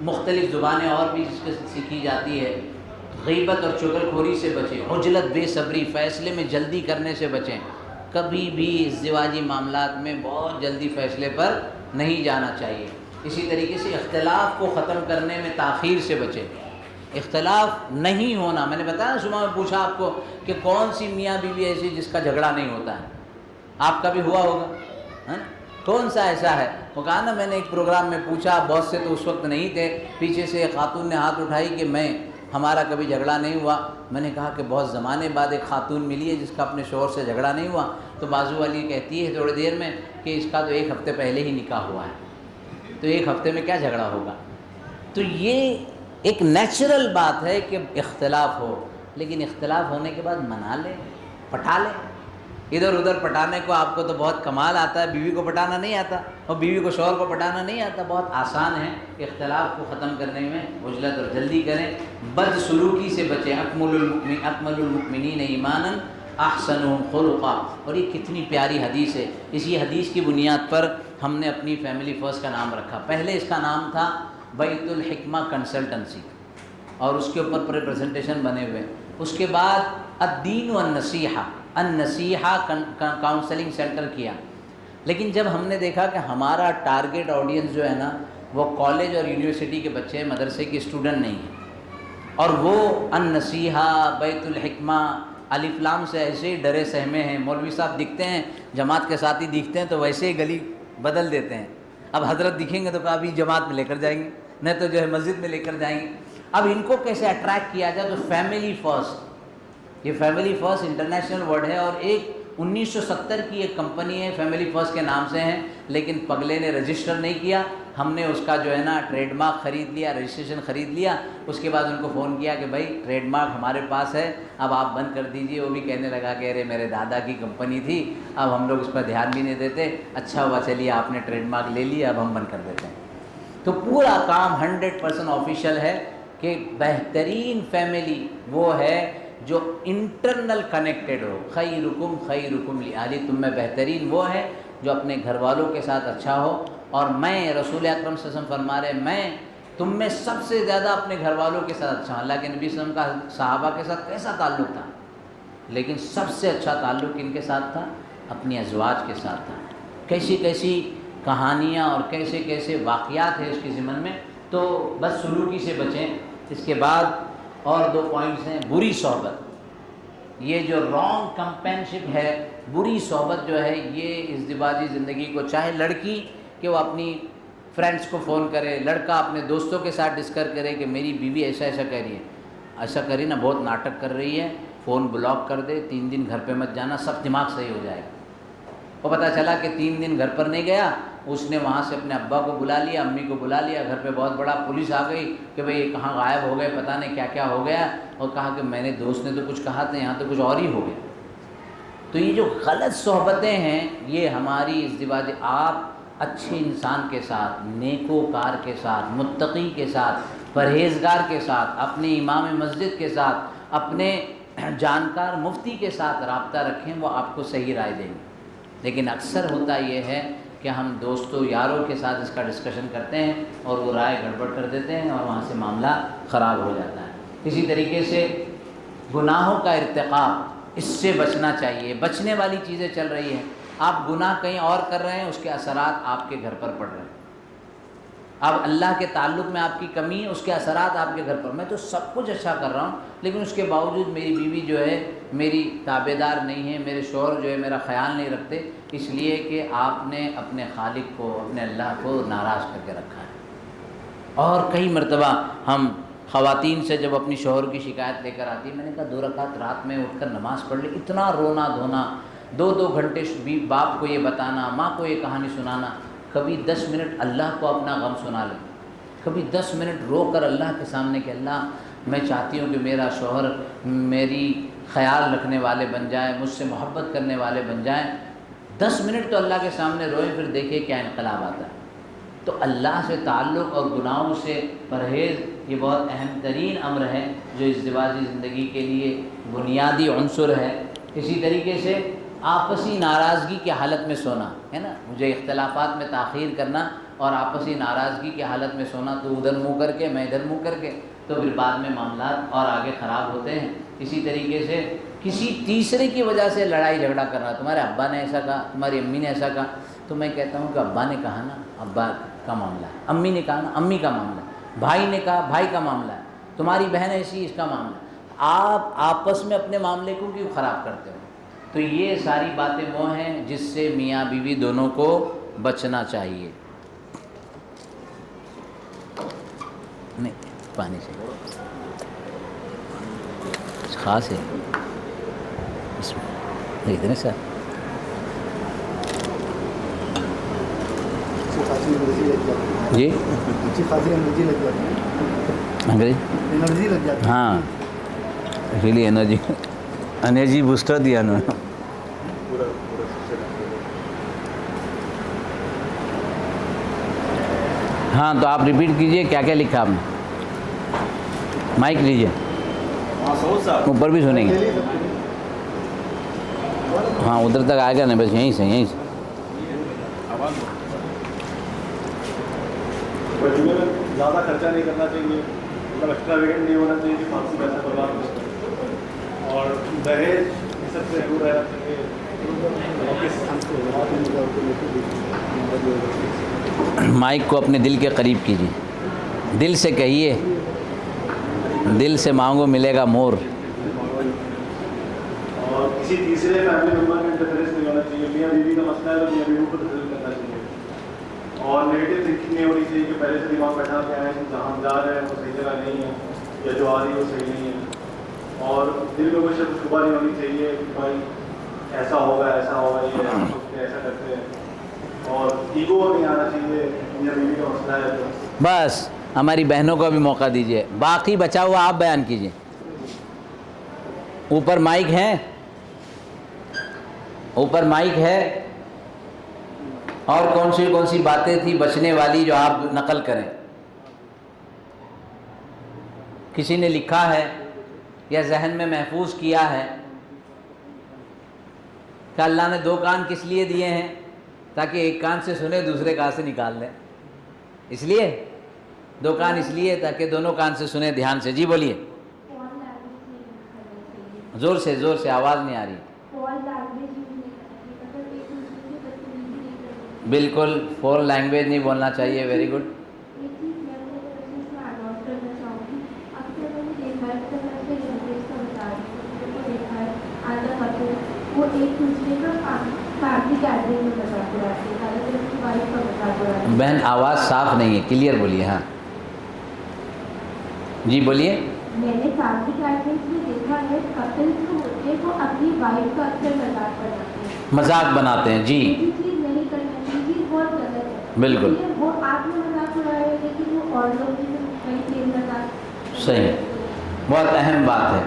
مختلف زبانیں اور بھی جس کے سیکھی جاتی ہے۔ غیبت اور چغلخوری سے بچیں، عجلت، بے صبری، فیصلے میں جلدی کرنے سے بچیں۔ کبھی بھی ازدواجی معاملات میں بہت جلدی فیصلے پر نہیں جانا چاہیے۔ اسی طریقے سے اختلاف کو ختم کرنے میں تاخیر سے بچیں۔ اختلاف نہیں ہونا، میں نے بتایا نا، صبح میں پوچھا آپ کو کہ کون سی میاں بیوی ایسی جس کا جھگڑا نہیں ہوتا ہے؟ آپ کا بھی ہوا ہوگا، ہے نا؟ کون سا ایسا ہے؟ وہ کہا نا، میں نے ایک پروگرام میں پوچھا، بہت سے تو اس وقت نہیں تھے، پیچھے سے ایک خاتون نے ہاتھ اٹھائی کہ ہمارا کبھی جھگڑا نہیں ہوا۔ میں نے کہا کہ بہت زمانے بعد ایک خاتون ملی ہے جس کا اپنے شوہر سے جھگڑا نہیں ہوا، تو بازو والی کہتی ہے تھوڑی دیر میں کہ اس کا تو 1 ہفتے پہلے ہی نکاح ہوا ہے، تو 1 ہفتے میں کیا جھگڑا ہوگا؟ تو یہ ایک نیچرل بات ہے کہ اختلاف ہو، لیکن اختلاف ہونے کے بعد منا لیں، پٹا لیں۔ ادھر ادھر پٹانے کو آپ کو تو بہت کمال آتا ہے، بیوی کو پٹانا نہیں آتا، اور بیوی کو شوہر کو پٹانا نہیں آتا، بہت آسان ہے۔ اختلاف کو ختم کرنے میں عجلت اور جلدی کریں، بد سلوکی سے بچیں۔ اکمل المؤمنین ایمانا احسنهم خلقا، اور یہ کتنی پیاری حدیث ہے۔ اسی حدیث کی بنیاد پر ہم نے اپنی فیملی فرسٹ کا نام رکھا۔ پہلے اس کا نام تھا بیت الحکمہ کنسلٹنسی، اور اس کے اوپر پورے پریزنٹیشن بنے ہوئے۔ اس کے بعد الدین والنصیحہ، النصیحہ کاؤنسلنگ سینٹر کیا۔ لیکن جب ہم نے دیکھا کہ ہمارا ٹارگیٹ آڈینس جو ہے نا وہ کالج اور یونیورسٹی کے بچے، مدرسے کے اسٹوڈنٹ نہیں ہیں، اور وہ النصیحہ، بیت الحکمہ، الف لام سے ایسے ہی ڈرے سہمے ہیں۔ مولوی صاحب دکھتے ہیں، جماعت کے ساتھ ہی دکھتے ہیں تو ویسے ہی گلی بدل دیتے ہیں۔ اب حضرت دکھیں گے تو کبھی جماعت میں لے کر جائیں گے، نہیں تو جو ہے مسجد میں لے کر جائیں گے۔ اب ان کو کیسے اٹریکٹ کیا جائے؟ تو فیملی فرسٹ، یہ فیملی فرسٹ انٹرنیشنل ورڈ ہے، اور ایک 1970 کی ایک کمپنی ہے فیملی فرسٹ کے نام سے ہے، لیکن پگلے نے رجسٹر نہیں کیا۔ ہم نے اس کا جو ہے نا ٹریڈ مارک خرید لیا، رجسٹریشن خرید لیا۔ اس کے بعد ان کو فون کیا کہ بھائی ٹریڈ مارک ہمارے پاس ہے، اب آپ بند کر دیجئے۔ وہ بھی کہنے لگا کہ ارے میرے دادا کی کمپنی تھی، اب ہم لوگ اس پر دھیان بھی نہیں دیتے، اچھا ہوا چلیے آپ نے ٹریڈ مارک لے لیا، اب ہم بند کر دیتے ہیں۔ تو پورا کام 100% آفیشیل ہے کہ بہترین فیملی وہ ہے جو انٹرنل کنیکٹڈ ہو. خیرکم خیرکم لأہلہ، تم میں بہترین وہ ہے جو اپنے گھر والوں کے ساتھ اچھا ہو. اور میں، رسول اکرم صلی اللہ علیہ وسلم فرما رہے ہیں، میں تم میں سب سے زیادہ اپنے گھر والوں کے ساتھ اچھا ہوں. اللہ کے نبی صلی اللہ علیہ وسلم کا صحابہ کے ساتھ کیسا تعلق تھا، لیکن سب سے اچھا تعلق ان کے ساتھ تھا، اپنی ازواج کے ساتھ تھا. کیسی کیسی کہانیاں اور کیسے کیسے واقعات ہیں اس کے ضمن میں. تو بس سلوکی سے بچیں. اس کے بعد اور 2 پوائنٹس ہیں. بری صحبت، یہ جو رانگ کمپینشپ ہے، بری صحبت جو ہے یہ ازدواجی زندگی کو، چاہے لڑکی کہ وہ اپنی فرینڈس کو فون کرے، لڑکا اپنے دوستوں کے ساتھ ڈسکس کرے کہ میری بیوی ایسا ایسا کہہ رہی ہے، ایسا کری نا، بہت ناٹک کر رہی ہے، فون بلاک کر دے، 3 دن گھر پہ مت جانا، سب دماغ صحیح ہو جائے گا. وہ پتہ چلا کہ 3 دن گھر پر نہیں گیا، اس نے وہاں سے اپنے ابا کو بلا لیا، امی کو بلا لیا، گھر پہ بہت بڑا پولیس آ گئی کہ بھئی یہ کہاں غائب ہو گئے، پتہ نہیں کیا کیا ہو گیا، اور کہا کہ میں نے، دوست نے تو کچھ کہا تھا، یہاں تو کچھ اور ہی ہو گیا. تو یہ جو غلط صحبتیں ہیں یہ ہماری ازدواج. آپ اچھے انسان کے ساتھ، نیکوکار کے ساتھ، متقی کے ساتھ، پرہیزگار کے ساتھ، اپنے امام مسجد کے ساتھ، اپنے جانکار مفتی کے ساتھ رابطہ رکھیں، وہ آپ کو صحیح رائے دیں گے. لیکن اکثر ہوتا یہ ہے کہ ہم دوستوں یاروں کے ساتھ اس کا ڈسکشن کرتے ہیں اور وہ رائے گڑبڑ کر دیتے ہیں اور وہاں سے معاملہ خراب ہو جاتا ہے. اسی طریقے سے گناہوں کا ارتکاب، اس سے بچنا چاہیے. بچنے والی چیزیں چل رہی ہیں. آپ گناہ کہیں اور کر رہے ہیں، اس کے اثرات آپ کے گھر پر پڑ رہے ہیں. اب اللہ کے تعلق میں آپ کی کمی ہے، اس کے اثرات آپ کے گھر پر. میں تو سب کچھ اچھا کر رہا ہوں، لیکن اس کے باوجود میری بیوی جو ہے میری تابع دار نہیں ہے، میرے شوہر جو ہے میرا خیال نہیں رکھتے، اس لیے کہ آپ نے اپنے خالق کو، اپنے اللہ کو ناراض کر کے رکھا ہے. اور کئی مرتبہ ہم خواتین سے جب اپنی شوہر کی شکایت لے کر آتی، میں نے کہا 2 رکعت رات میں اٹھ کر نماز پڑھ لی. اتنا رونا دھونا، 2 گھنٹے باپ کو یہ بتانا، ماں کو یہ کہانی سنانا. کبھی 10 منٹ اللہ کو اپنا غم سنا لیں، کبھی 10 منٹ رو کر اللہ کے سامنے کہ اللہ میں چاہتی ہوں کہ میرا شوہر میری خیال رکھنے والے بن جائیں، مجھ سے محبت کرنے والے بن جائیں. 10 منٹ تو اللہ کے سامنے روئیں، پھر دیکھیں کیا انقلاب آتا ہے. تو اللہ سے تعلق اور گناہوں سے پرہیز یہ بہت اہم ترین امر ہے جو ازدواجی زندگی کے لیے بنیادی عنصر ہے. اسی طریقے سے آپسی ناراضگی کی حالت میں سونا ہے نا، مجھے اختلافات میں تاخیر کرنا اور آپسی ناراضگی کی حالت میں سونا، تو ادھر منہ کر کے میں ادھر منہ کر کے، تو پھر بعد میں معاملات اور آگے خراب ہوتے ہیں. اسی طریقے سے کسی تیسرے کی وجہ سے لڑائی جھگڑا کرنا، تمہارے ابا نے ایسا کہا، تمہاری امی نے ایسا کہا، تو میں کہتا ہوں کہ ابا نے کہا نا، ابا کا معاملہ ہے، امی نے کہا نا، امی کا معاملہ ہے، بھائی نے کہا، بھائی کا معاملہ ہے، تمہاری بہن ایسی، اس کا معاملہ ہے. آپ آپس میں اپنے معاملے کو کیوں خراب کرتے ہو؟ تو یہ ساری باتیں وہ ہیں جس سے میاں بیوی دونوں کو بچنا چاہیے. نہیں پانی سے خاص ہے اس میں اتنے سر جی اچھی خاصی انرجی لگ جاتی ہے، انرجی لگ جاتی ہے. ہاں اسی لیے انرجی بوسٹر دیا انہوں نے. ہاں تو آپ ریپیٹ کیجئے کیا کیا لکھا آپ نے. مائک لیجئے، اوپر بھی سنیں گے. ہاں ادھر تک آئے گا نہیں، بس یہیں سے زیادہ خرچہ نہیں کرنا چاہیے، مطلب ایکسٹرا ویگنٹ نہیں ہونا چاہیے کہ فارسی پیسہ برباد ہو سکے، اور دہیج یہ سب سے دور رہنا چاہیے. مائک کو اپنے دل کے قریب کیجیے، دل سے کہیے، دل سے مانگو ملے گا مور. اور کسی تیسرے فیملی ممبر کا انٹرفیئرنس نہیں ہونا چاہیے. میاں بیوی کا مسئلہ ہے تو میاں بیوی کو ریزالو کرنا چاہیے. اور نیگیٹو تھنکنگ نہیں ہونی چاہیے کہ پہلے سے دماغ بیٹھا کے آئے ہیں جہاں ہم جا رہے ہیں وہ صحیح جگہ نہیں ہے، یا جو آ رہی ہے وہ صحیح نہیں ہے. اور دل میں کوئی شک شبہ نہیں ہونی چاہیے کہ بھائی ایسا ہوگا ایسا ہوگا، یہ ایسا کرتے ہیں. اور ایگو نہیں آنا چاہیے. میاں بیوی کا مسئلہ ہے تو بس ہماری بہنوں کو بھی موقع دیجیے، باقی بچا ہوا آپ بیان کیجیے. اوپر مائک ہے، اوپر مائک ہے. اور کون سی باتیں تھی بچنے والی جو آپ نقل کریں؟ کسی نے لکھا ہے یا ذہن میں محفوظ کیا ہے کہ اللہ نے 2 کان کس لیے دیے ہیں؟ تاکہ ایک کان سے سنے دوسرے کان سے نکال لیں. اس لیے 2 کان اس لیے تاکہ دونوں کان سے سنے دھیان سے. جی بولیے. زور سے آواز نہیں آ رہی. بالکل فورن لینگویج نہیں بولنا چاہیے. Very good. بہن آواز صاف نہیں ہے, کلیئر بولیے. ہاں جی بولیے. میں نے فیملی گیدرنگز میں دیکھا ہے کپلز جو ہوتے ہیں وہ اپنی وائف کا اکثر مذاق بناتے ہیں. مذاق بناتے ہیں. جی یہ چیز نہیں کرنا چاہیے, یہ بہت غلط ہے. بالکل. وہ آپ نے مذاق اڑایا ہے لیکن وہ اور لوگ بھی وہی سیم مذاق. صحیح. بہت اہم بات ہے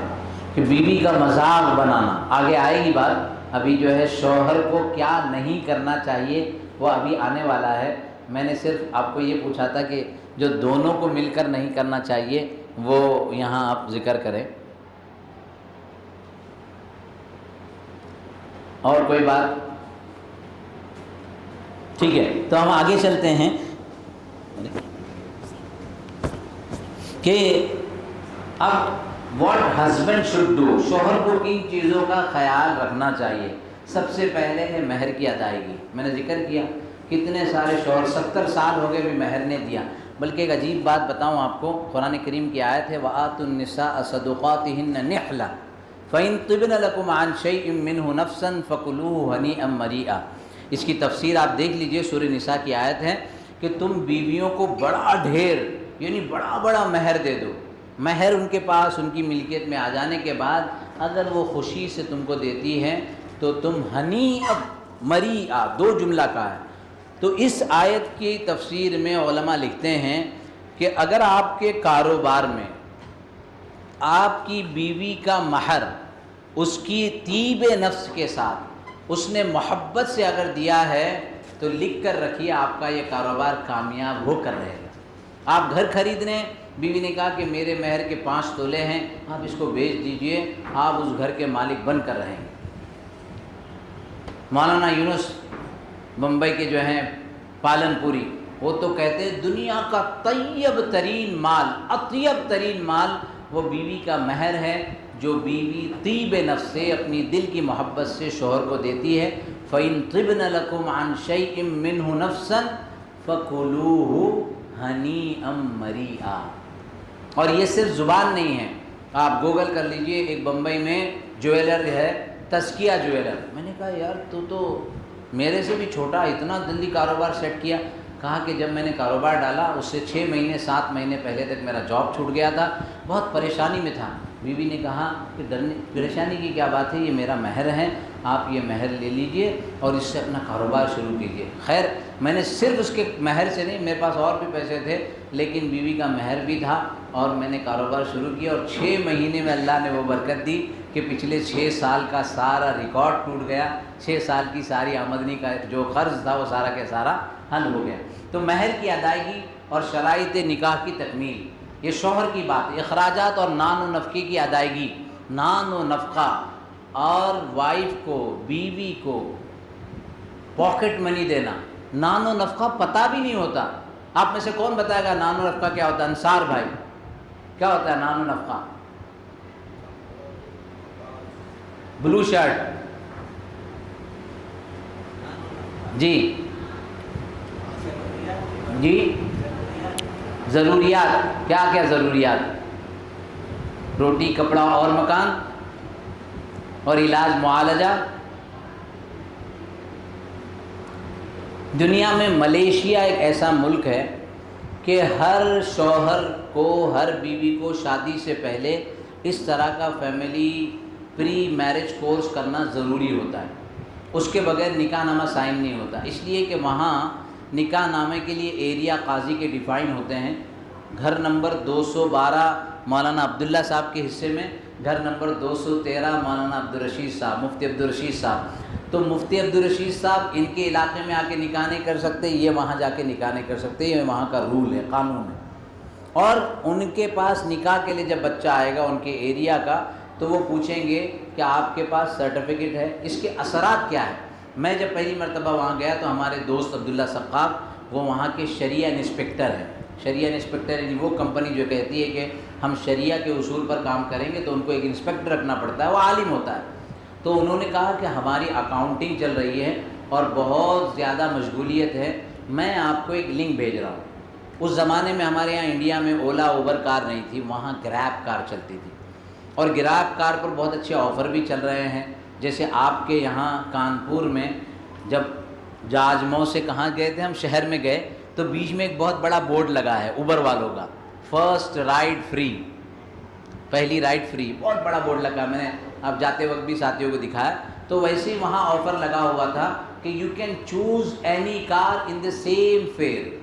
کہ بیوی کا مذاق بنانا. آگے آئے گی بات. ابھی جو ہے شوہر کو کیا نہیں کرنا چاہیے وہ ابھی آنے والا ہے. میں نے صرف آپ کو یہ پوچھا تھا کہ جو دونوں کو مل کر نہیں کرنا چاہیے وہ یہاں آپ ذکر کریں. اور کوئی بات؟ ٹھیک ہے, تو ہم آگے چلتے ہیں کہ اب واٹ ہسبینڈ شوڈ ڈو. شوہر کو کن چیزوں کا خیال رکھنا چاہیے. سب سے پہلے ہے مہر کی ادائیگی. میں نے ذکر کیا کتنے سارے شوہر 70 سال ہو گئے بھی مہر نے دیا. بلکہ ایک عجیب بات بتاؤں آپ کو, قرآن کریم کی آیت ہے وَآتُوا النِّسَاءَ صَدُقَاتِهِنَّ نِحْلَةً فَإِن طِبْنَ لَكُمْ عَن شَيْءٍ مِّنْهُ نَفْسًا فَكُلُوهُ هَنِيئًا مَرِيئًا. اس کی تفسیر آپ دیکھ لیجئے, سورہ نساء کی آیت ہے کہ تم بیویوں کو بڑا ڈھیر یعنی بڑا مہر دے دو. مہر ان کے پاس ان کی ملکیت میں آ جانے کے بعد اگر وہ خوشی سے تم کو دیتی ہے تو تم ہنیئا مریئا, 2 جملہ کا ہے. تو اس آیت کی تفسیر میں علماء لکھتے ہیں کہ اگر آپ کے کاروبار میں آپ کی بیوی کا مہر اس کی طیب نفس کے ساتھ اس نے محبت سے اگر دیا ہے تو لکھ کر رکھیے آپ کا یہ کاروبار کامیاب ہو کر رہے گا. آپ گھر خریدنے, بیوی نے کہا کہ میرے مہر کے 5 تولے ہیں, آپ اس کو بیچ دیجئے, آپ اس گھر کے مالک بن کر رہیں گے. مولانا یونس بمبئی کے جو ہیں پالن پوری, وہ تو کہتے ہیں دنیا کا طیب ترین مال, اطیب ترین مال وہ بیوی کا مہر ہے جو بیوی طیب نفس سے اپنی دل کی محبت سے شوہر کو دیتی ہے. فَإِن طِبْنَ لَكُمْ عَن شَيْءٍ مِّنْهُ نَفْسًا فَكُلُوهُ هَنِيئًا مَرِيئًا. اور یہ صرف زبان نہیں ہے, آپ گوگل کر لیجئے. ایک بمبئی میں جویلر ہے تزکیہ جویلر. میں نے کہا یار تو میرے سے بھی چھوٹا, اتنا جلدی کاروبار سیٹ کیا. کہا کہ جب میں نے کاروبار ڈالا اس سے 6 مہینے 7 مہینے پہلے تک میرا جاب چھوٹ گیا تھا, بہت پریشانی میں تھا. بیوی نے کہا کہ پریشانی کی کیا بات ہے, یہ میرا مہر ہے, آپ یہ مہر لے لیجئے اور اس سے اپنا کاروبار شروع کیجئے. خیر میں نے صرف اس کے مہر سے نہیں, میرے پاس اور بھی پیسے تھے لیکن بیوی کا مہر بھی تھا اور میں نے کاروبار شروع کیا. اور 6 مہینے میں اللہ نے وہ برکت دی کہ پچھلے 6 سال کا سارا ریکارڈ ٹوٹ گیا. 6 سال کی ساری آمدنی کا جو قرض تھا وہ سارا کے سارا حل ہو گیا. تو مہر کی ادائیگی اور شرائط نکاح کی تکمیل, یہ شوہر کی بات. اخراجات اور نان و نفقے کی ادائیگی, نان و نفقہ, اور وائف کو بیوی کو پاکٹ منی دینا. نان و نفقہ پتہ بھی نہیں ہوتا. آپ میں سے کون بتائے گا نان و نفقہ کیا ہوتا ہے؟ انصار بھائی, کیا ہوتا ہے نان و نفقہ؟ بلو شرٹ. جی جی ضروریات, کیا کیا ضروریات؟ روٹی, کپڑا اور مکان, اور علاج معالجہ. دنیا میں ملیشیا ایک ایسا ملک ہے کہ ہر شوہر کو, ہر بیوی کو شادی سے پہلے اس طرح کا فیملی پری میرج کورس کرنا ضروری ہوتا ہے. اس کے بغیر نکاح نامہ سائن نہیں ہوتا. اس لیے کہ وہاں نکاح نامے کے لیے ایریا قاضی کے ڈیفائن ہوتے ہیں. گھر نمبر 212 مولانا عبداللہ صاحب کے حصے میں, گھر نمبر 213 مولانا عبدالرشید صاحب, مفتی عبدالرشید صاحب. تو مفتی عبدالرشید صاحب ان کے علاقے میں آ کے نکاح نہیں کر سکتے, یہ وہاں جا کے نکاح نہیں کر سکتے, یہ وہاں کا رول ہے, قانون ہے. اور ان کے پاس نکاح کے لیے جب بچہ آئے گا ان کے ایریا کا تو وہ پوچھیں گے کہ آپ کے پاس سرٹیفکیٹ ہے، اس کے اثرات کیا ہیں۔ میں جب پہلی مرتبہ وہاں گیا تو ہمارے دوست عبداللہ سقاف وہ وہاں کے شریعہ انسپکٹر ہیں۔ شریعہ انسپکٹر یعنی وہ کمپنی جو کہتی ہے کہ ہم شریعہ کے اصول پر کام کریں گے تو ان کو ایک انسپکٹر رکھنا پڑتا ہے، وہ عالم ہوتا ہے۔ تو انہوں نے کہا کہ ہماری اکاؤنٹنگ چل رہی ہے اور بہت زیادہ مشغولیت ہے، میں آپ کو ایک لنک بھیج رہا ہوں۔ اس زمانے میں ہمارے یہاں انڈیا میں اولا اوبر کار نہیں تھی، وہاں گریب کار چلتی تھی، اور گریب کار پر بہت اچھے آفر بھی چل رہے ہیں۔ جیسے آپ کے یہاں کانپور میں جب جاجمو سے کہاں گئے تھے ہم، شہر میں گئے تو بیچ میں ایک بہت بڑا بورڈ لگا ہے اوبر والوں کا، فرسٹ رائڈ فری، پہلی رائڈ فری، بہت بڑا بورڈ لگا، میں نے اب جاتے وقت بھی ساتھیوں کو دکھایا۔ تو ویسے ہی وہاں آفر لگا ہوا تھا کہ you can choose any car in the same fair.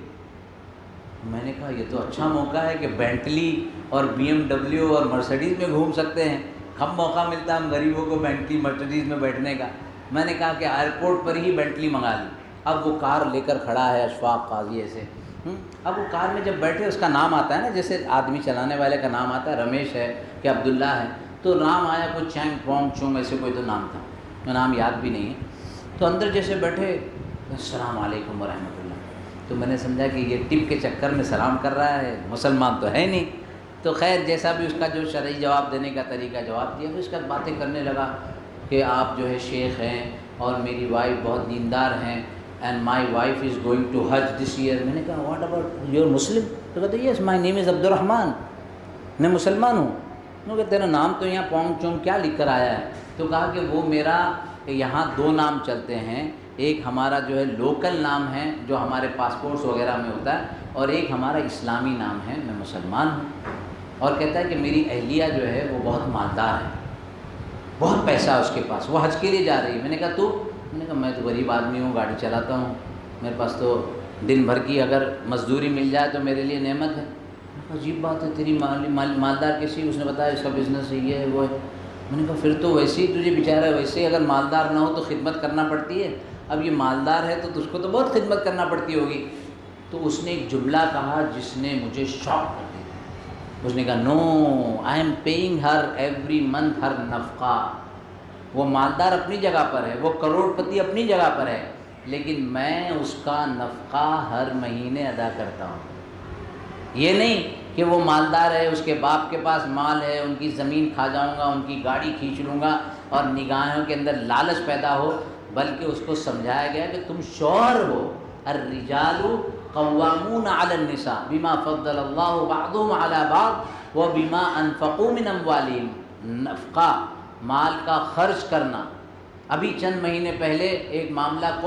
میں نے کہا یہ تو اچھا موقع ہے کہ بینٹلی اور بی ایم ڈبلیو اور مرسڈیز میں گھوم سکتے ہیں، کم موقع ملتا ہے ہم غریبوں کو بینٹلی مرسڈیز میں بیٹھنے کا۔ میں نے کہا کہ ایئرپورٹ پر ہی بینٹلی منگا لی۔ اب وہ کار لے کر کھڑا ہے اشفاق قاضی ایسے، اب وہ کار میں جب بیٹھے اس کا نام آتا ہے نا، جیسے آدمی چلانے والے کا نام آتا ہے رمیش ہے کہ عبداللہ ہے، تو نام آیا کوئی چینگ پونگ چونگ ایسے کوئی تو نام تھا، وہ نام یاد بھی نہیں ہے۔ تو اندر جیسے بیٹھے السلام علیکم ورحمۃ اللہ، تو میں نے سمجھا کہ یہ ٹپ کے چکر میں سلام کر رہا ہے، مسلمان تو ہے نہیں۔ تو خیر جیسا بھی اس کا جو شرعی جواب دینے کا طریقہ جواب دیا، پھر اس کا باتیں کرنے لگا کہ آپ جو ہے شیخ ہیں اور میری وائف بہت دیندار ہیں، and my wife is going to حج دس ایئر۔ میں نے کہا واٹ اباؤٹ یور مسلم؟ تو کہتے یس مائی نیم از عبد الرحمن، میں مسلمان ہوں۔ انہوں نے کہا تیرا نام تو یہاں پونگ چونگ کیا لکھ کر آیا ہے؟ تو کہا کہ وہ میرا یہاں دو نام چلتے ہیں، ایک ہمارا جو ہے لوکل نام ہے جو ہمارے پاسپورٹس وغیرہ میں ہوتا ہے، اور ایک ہمارا اسلامی نام ہے، میں مسلمان ہوں۔ اور کہتا ہے کہ میری اہلیہ جو ہے وہ بہت مالدار ہے، بہت پیسہ ہے اس کے پاس، وہ حج کے لیے جا رہی ہے۔ میں نے کہا تو؟ میں نے کہا میں تو غریب آدمی ہوں، گاڑی چلاتا ہوں، میرے پاس تو دن بھر کی اگر مزدوری مل جائے تو میرے لیے نعمت ہے۔ عجیب بات ہے، تیری مالدار کسی؟ اس نے بتایا اس کا بزنس یہ ہے وہ ہے۔ میں نے کہا پھر تو ویسے ہی تجھے بیچارہ ویسے ہی اگر مالدار نہ ہو تو خدمت کرنا پڑتی ہے، اب یہ مالدار ہے تو تجھ کو تو بہت خدمت کرنا پڑتی ہوگی۔ تو اس نے ایک جملہ کہا جس نے مجھے شاک کر دیا۔ اس نے کہا no I am paying her every month ہر نفقہ۔ وہ مالدار اپنی جگہ پر ہے، وہ کروڑ پتی اپنی جگہ پر ہے، لیکن میں اس کا نفقہ ہر مہینے ادا کرتا ہوں۔ یہ نہیں کہ وہ مالدار ہے، اس کے باپ کے پاس مال ہے، ان کی زمین کھا جاؤں گا، ان کی گاڑی کھینچ لوں گا اور نگاہوں کے اندر لالچ پیدا ہو، بلکہ اس کو سمجھایا گیا کہ تم شوہر ہو، الرجال قوامون علی النساء بما فضل اللہ بعضهم علی بعض وبما انفقوا من اموالہم۔ نفقہ، مال کا خرچ کرنا۔ ابھی چند مہینے پہلے ایک معاملہ کو